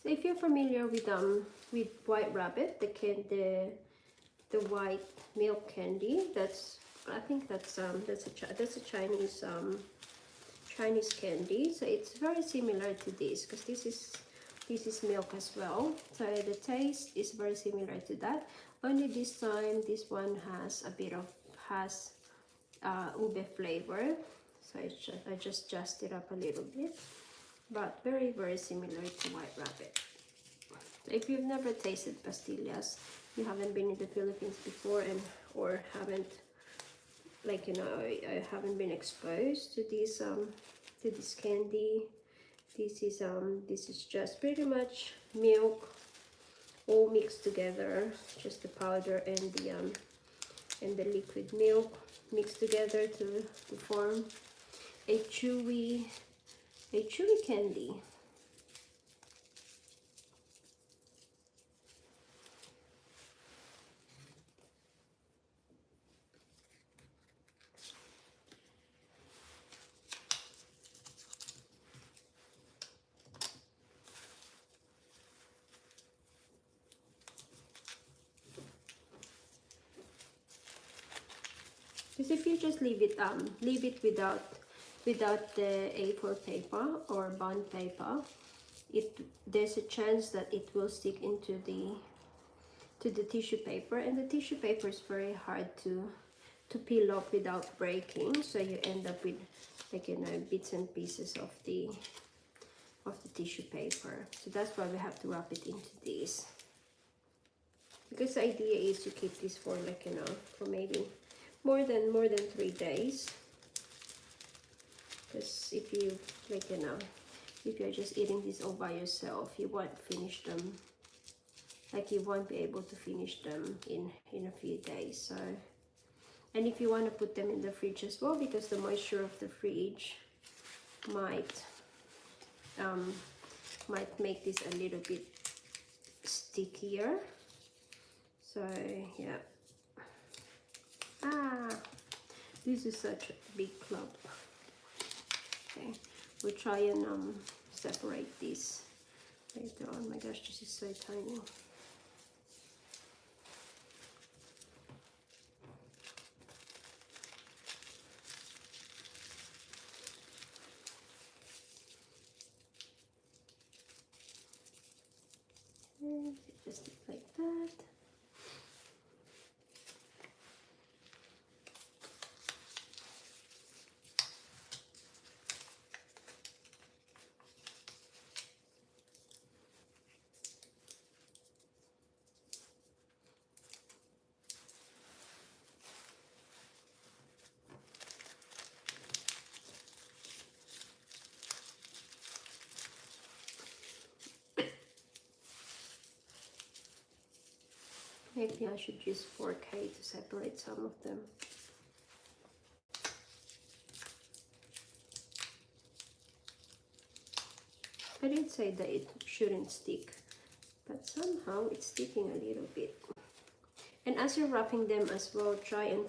So if you're familiar with White Rabbit, the white milk candy, I think that's a Chinese candy. So it's very similar to this, because this is milk as well. So the taste is very similar to that. Only this time, this one has a bit of ube flavor. So I just adjusted up a little bit, but very, very similar to White Rabbit. So if you've never tasted pastillas, you haven't been in the Philippines before, or haven't, like, you know, I haven't been exposed to this candy. This is just pretty much milk all mixed together, just the powder and the liquid milk mixed together to form a chewy candy. Because if you just leave it without the A4 paper or bond paper, there's a chance that it will stick into the tissue paper, and the tissue paper is very hard to peel off without breaking. So you end up with, like, you know, bits and pieces of the tissue paper. So that's why we have to wrap it into this. Because the idea is to keep this for, like, you know, for maybe more than 3 days. Because if you, like, you know, if you're just eating this all by yourself, you won't finish them. Like, you won't be able to finish them in a few days. So, and if you want to put them in the fridge as well, because the moisture of the fridge might make this a little bit stickier. So yeah. This is such a big clump. Okay, we'll try and separate this later on. My gosh, this is so tiny. And just like that. Maybe I should use 4K to separate some of them. I did say that it shouldn't stick, but somehow it's sticking a little bit. And as you're wrapping them as well, try and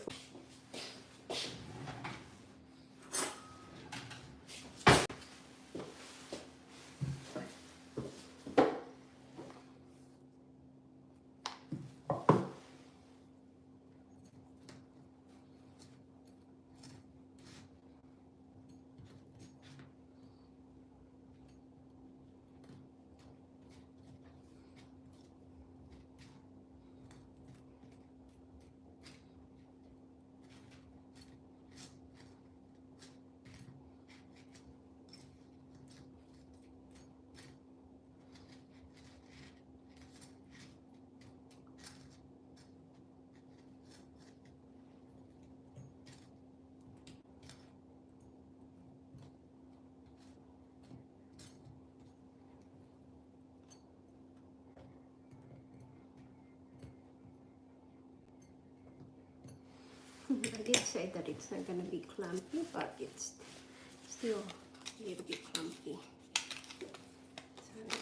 I did say that it's not going to be clumpy, but it's still a little bit clumpy. So,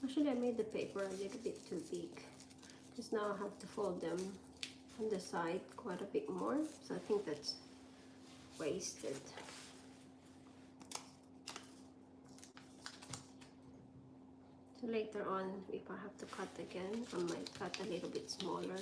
actually, I made the paper a little bit too big because now I have to fold them on the side quite a bit more, so I think that's wasted. So later on, if I have to cut again, I might cut a little bit smaller.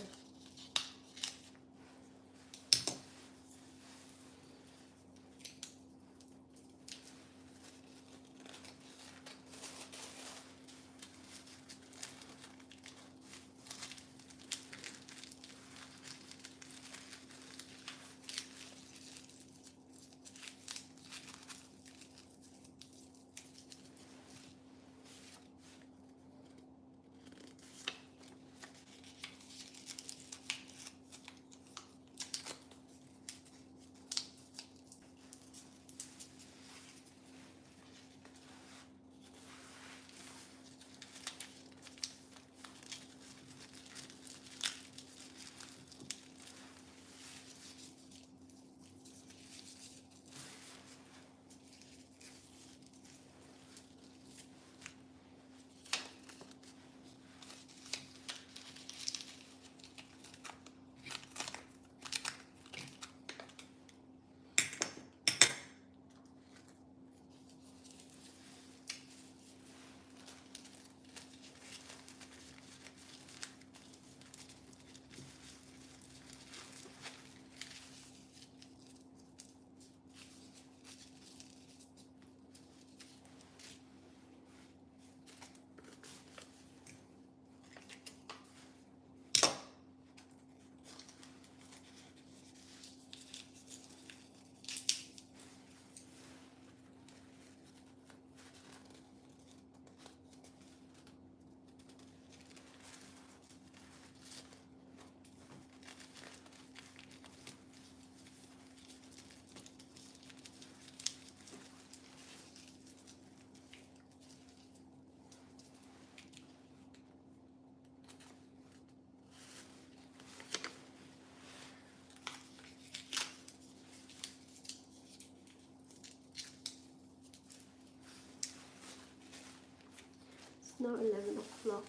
Now 11 o'clock.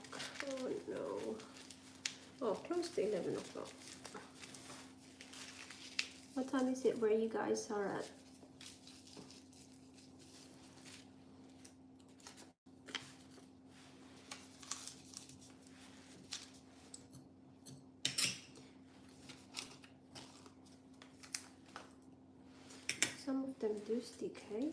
Oh no. Oh, close to 11 o'clock. What time is it where you guys are at? Some of them do stick, hey?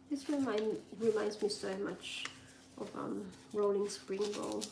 This reminds me so much of rolling spring roll.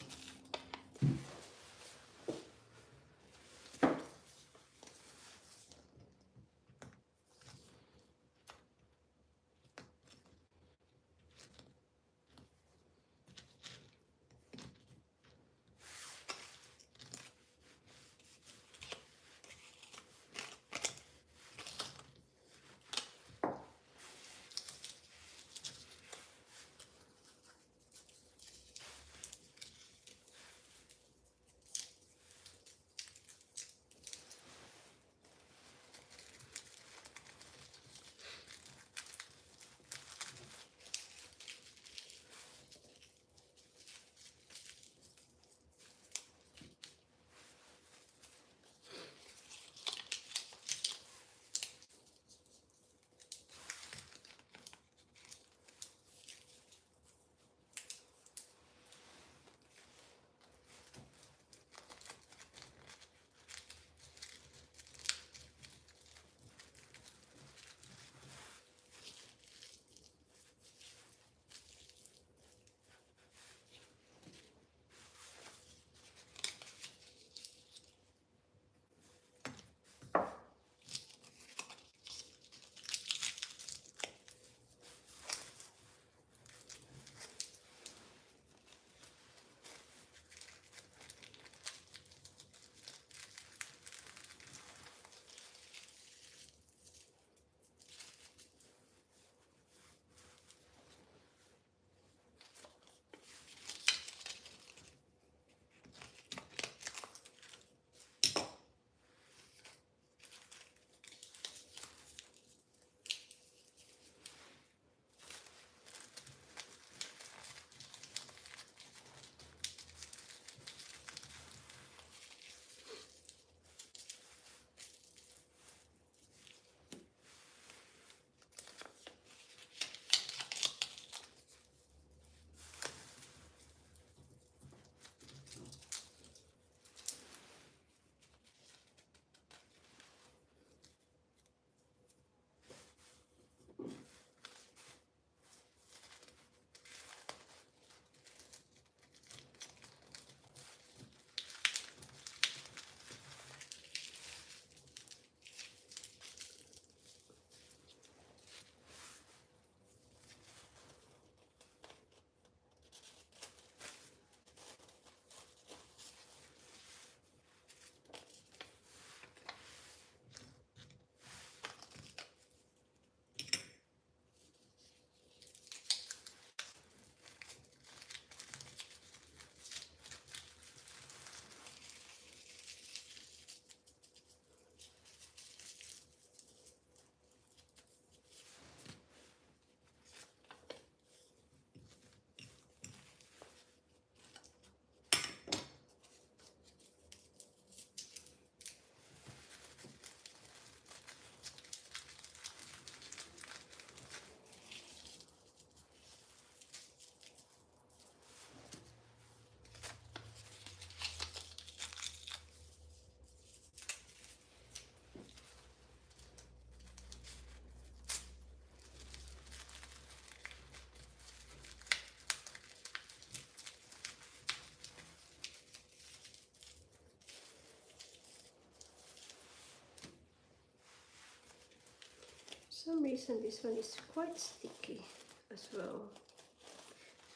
some reason this one is quite sticky as well.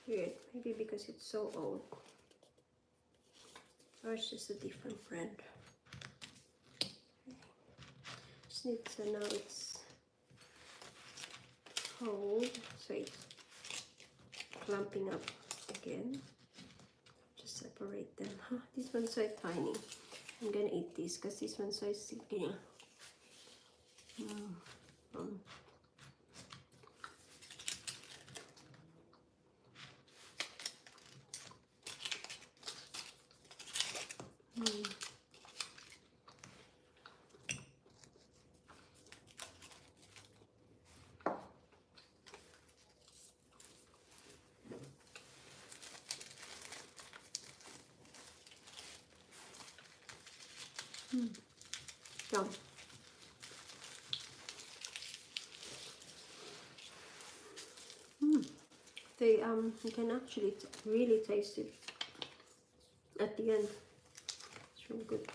Weird, maybe because it's so old, or it's just a different brand. Just need to know it's cold, so it's clumping up again. Just separate them. Huh, this one's so tiny. I'm gonna eat this because this one's so sticky. Yum. They you can actually really taste it at the end. It's really good.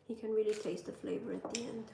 You can really taste the flavor at the end.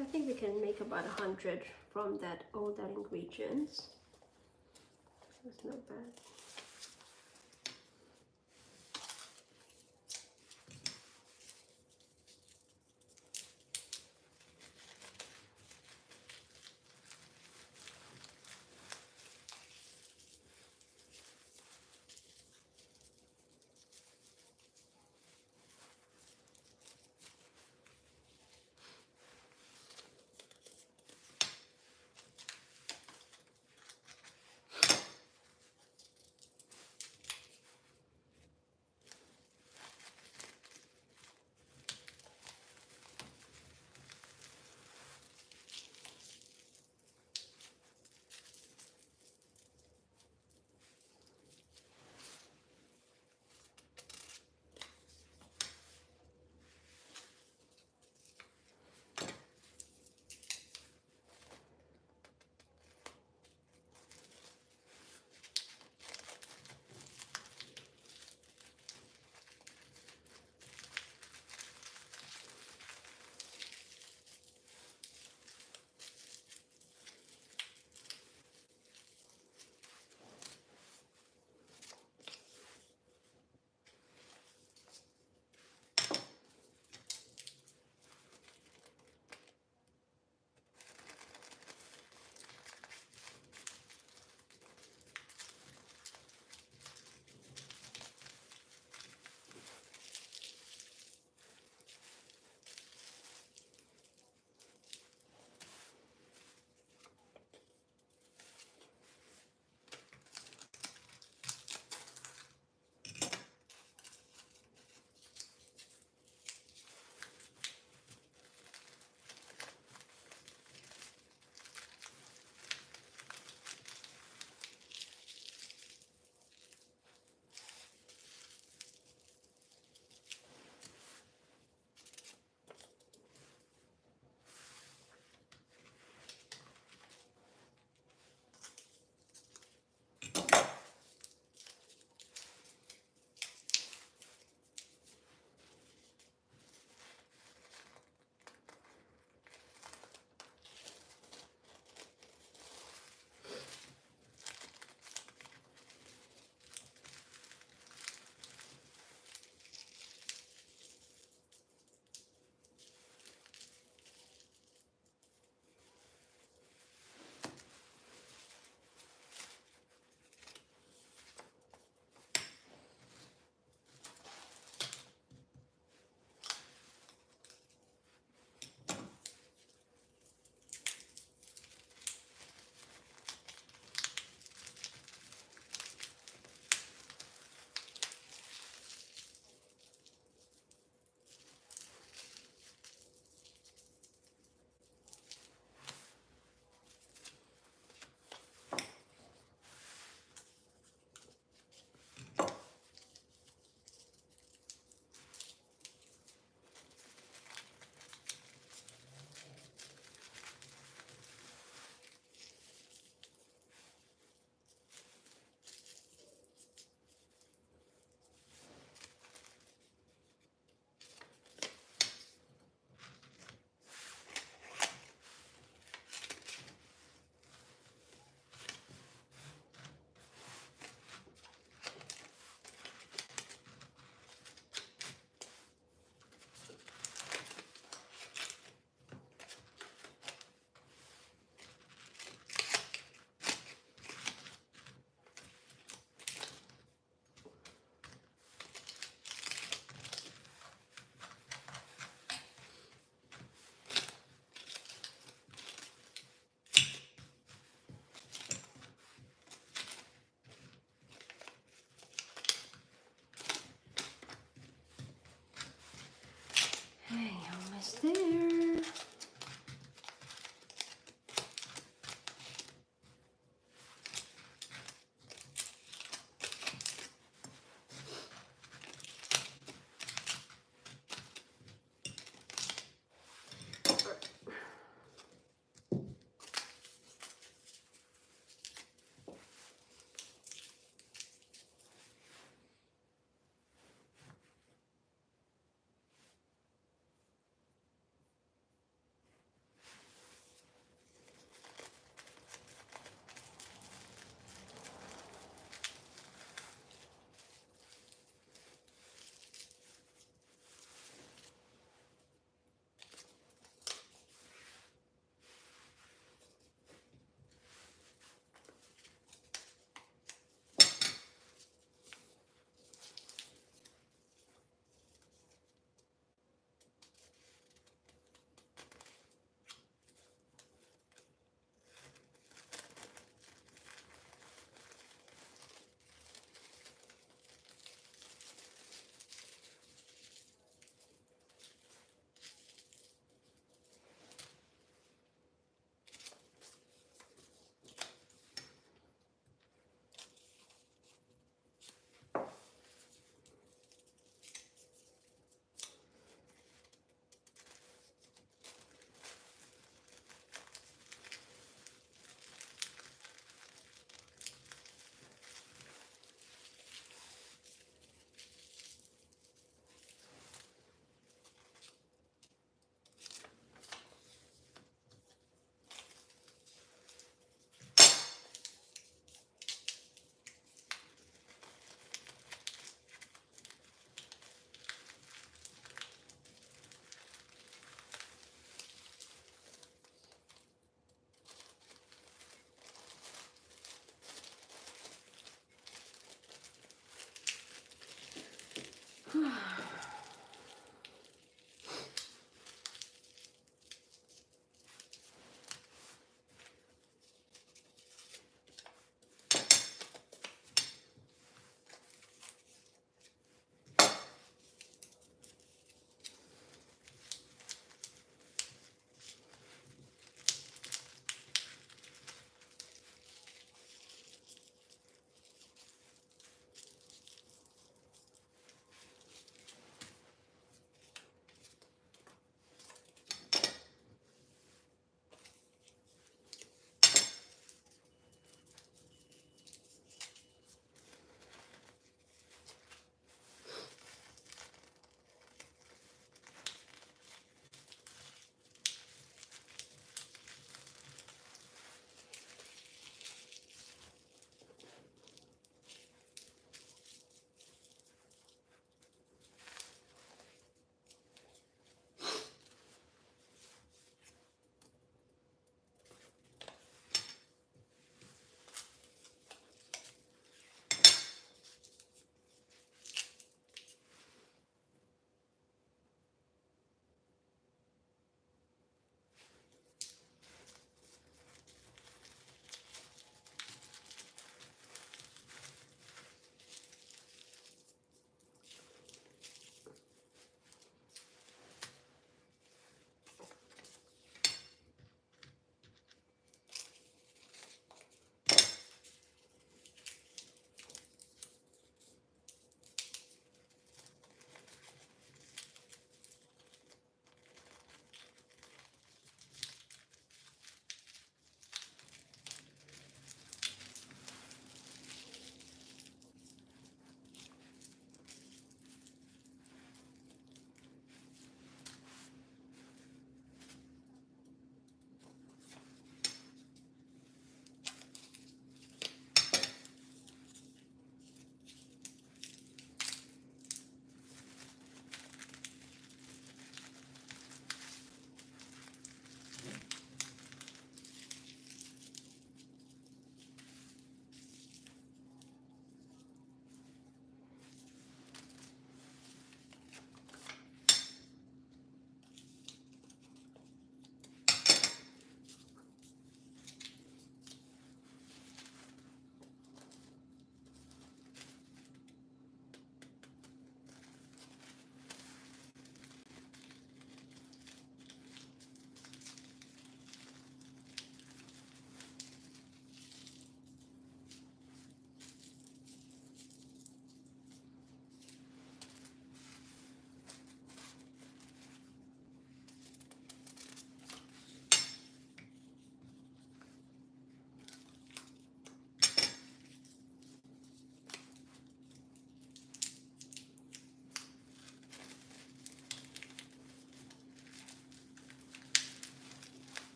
So I think we can make about 100 from that all that ingredients. That's not bad.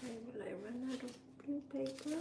Will I run out of blue paper?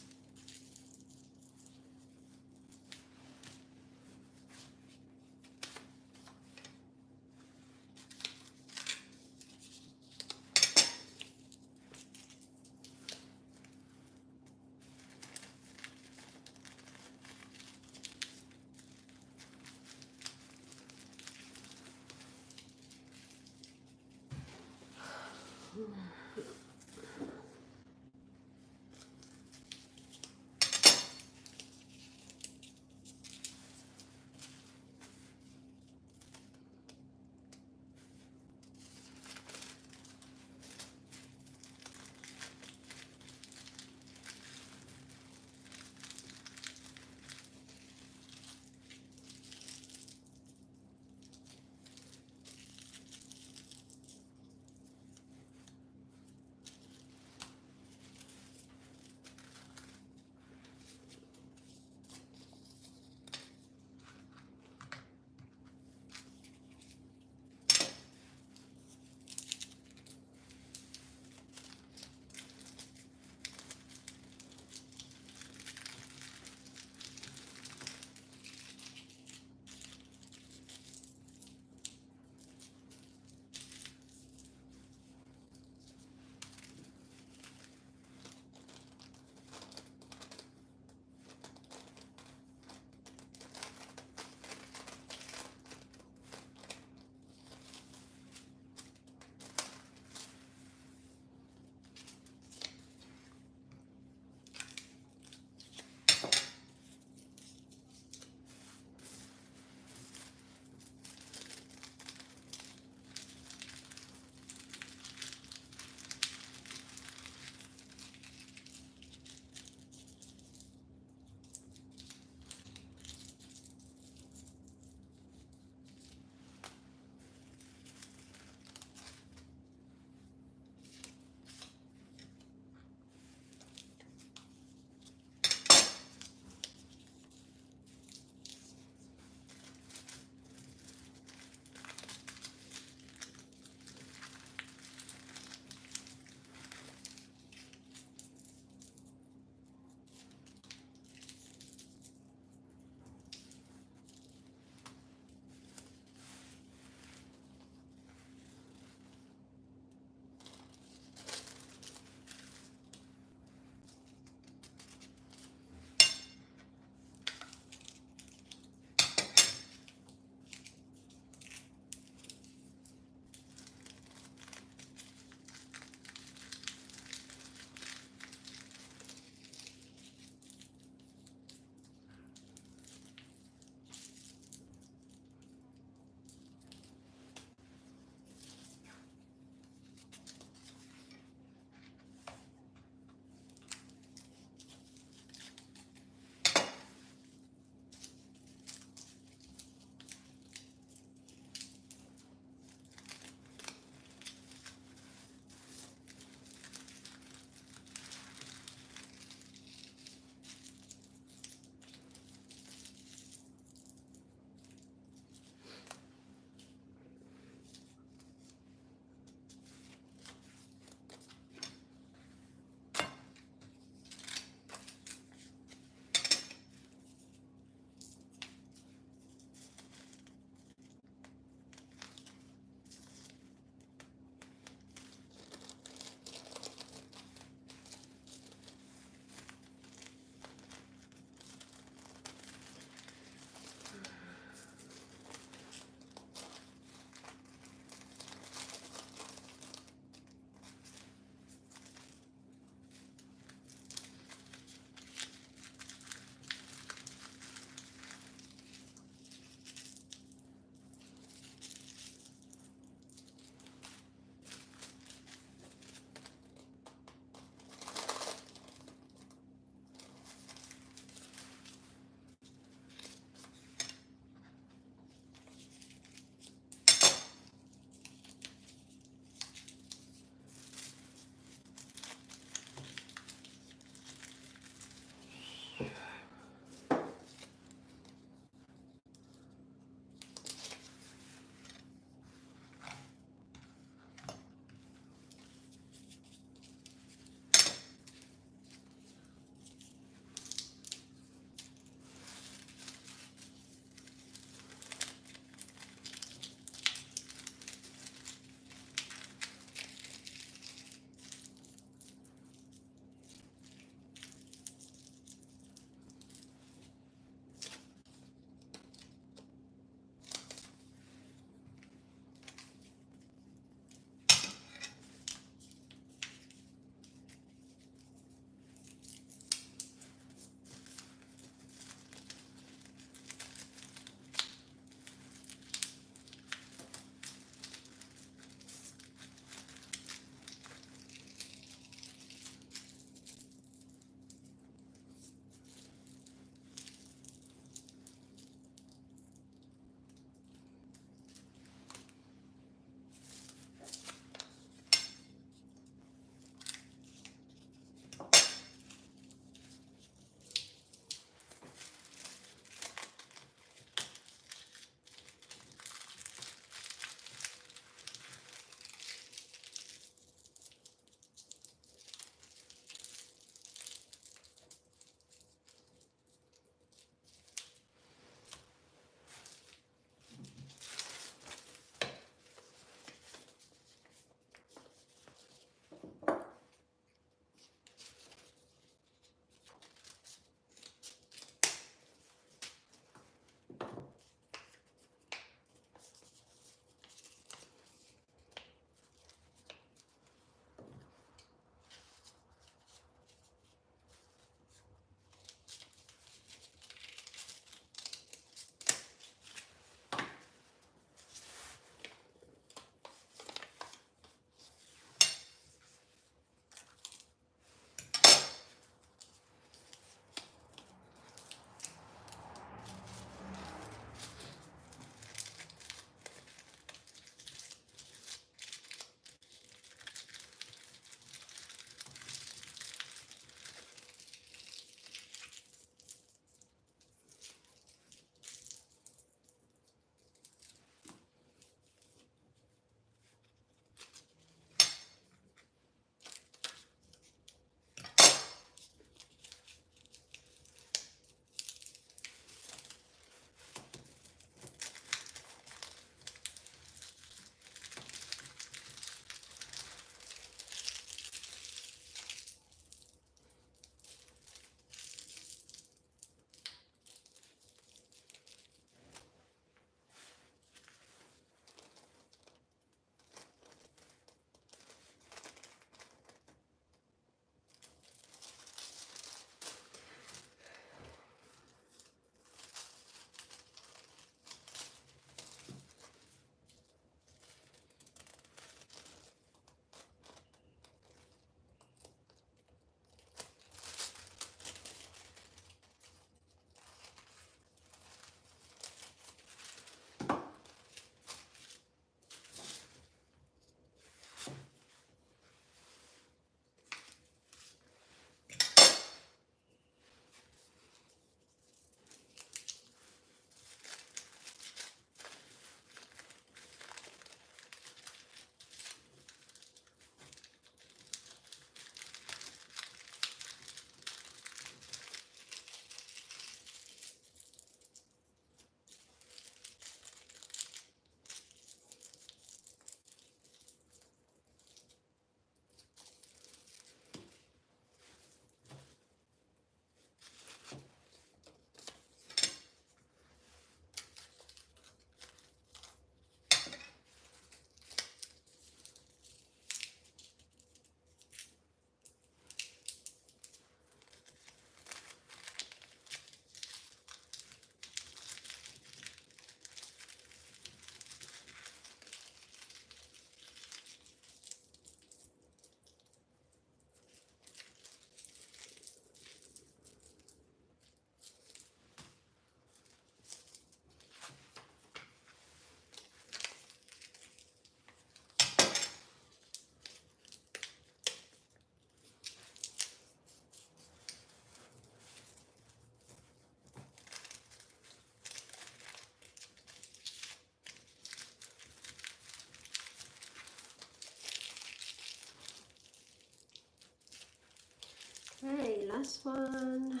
last one.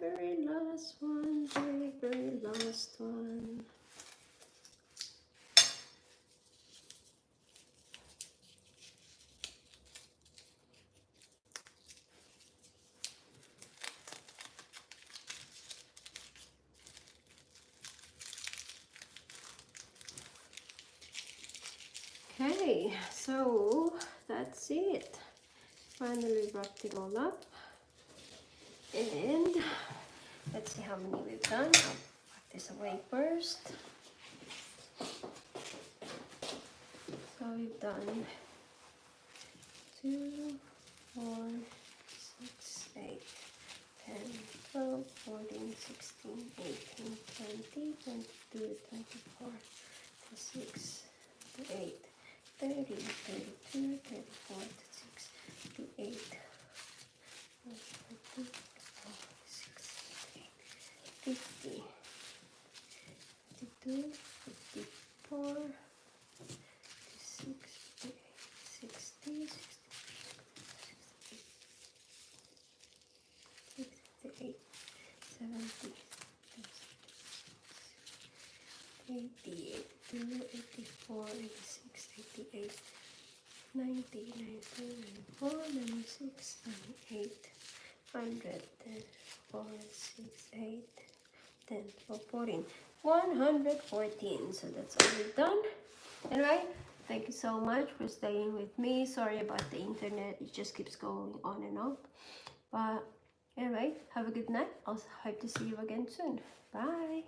Very last one. Very last one. Okay, so that's it. Finally wrapped it all up. And let's see how many we've done. I'll put this away first. So we've done 2, 4, 6, 8, 10, 12, 14, 16, 18, 20, 22, 24, 26, 28, 30, 32, 34, 36, 38, 40, 50, 52, 54, 56, 58, 60, 68, 70, 88, 84, 86, 88, 90, 92, 94, 96, 98, 100, 10, 4, 6, 8, 10, 12, 14, 114. So that's all we've done. Anyway, thank you so much for staying with me. Sorry about the internet, it just keeps going on and off. But anyway, have a good night. I'll hope to see you again soon. Bye.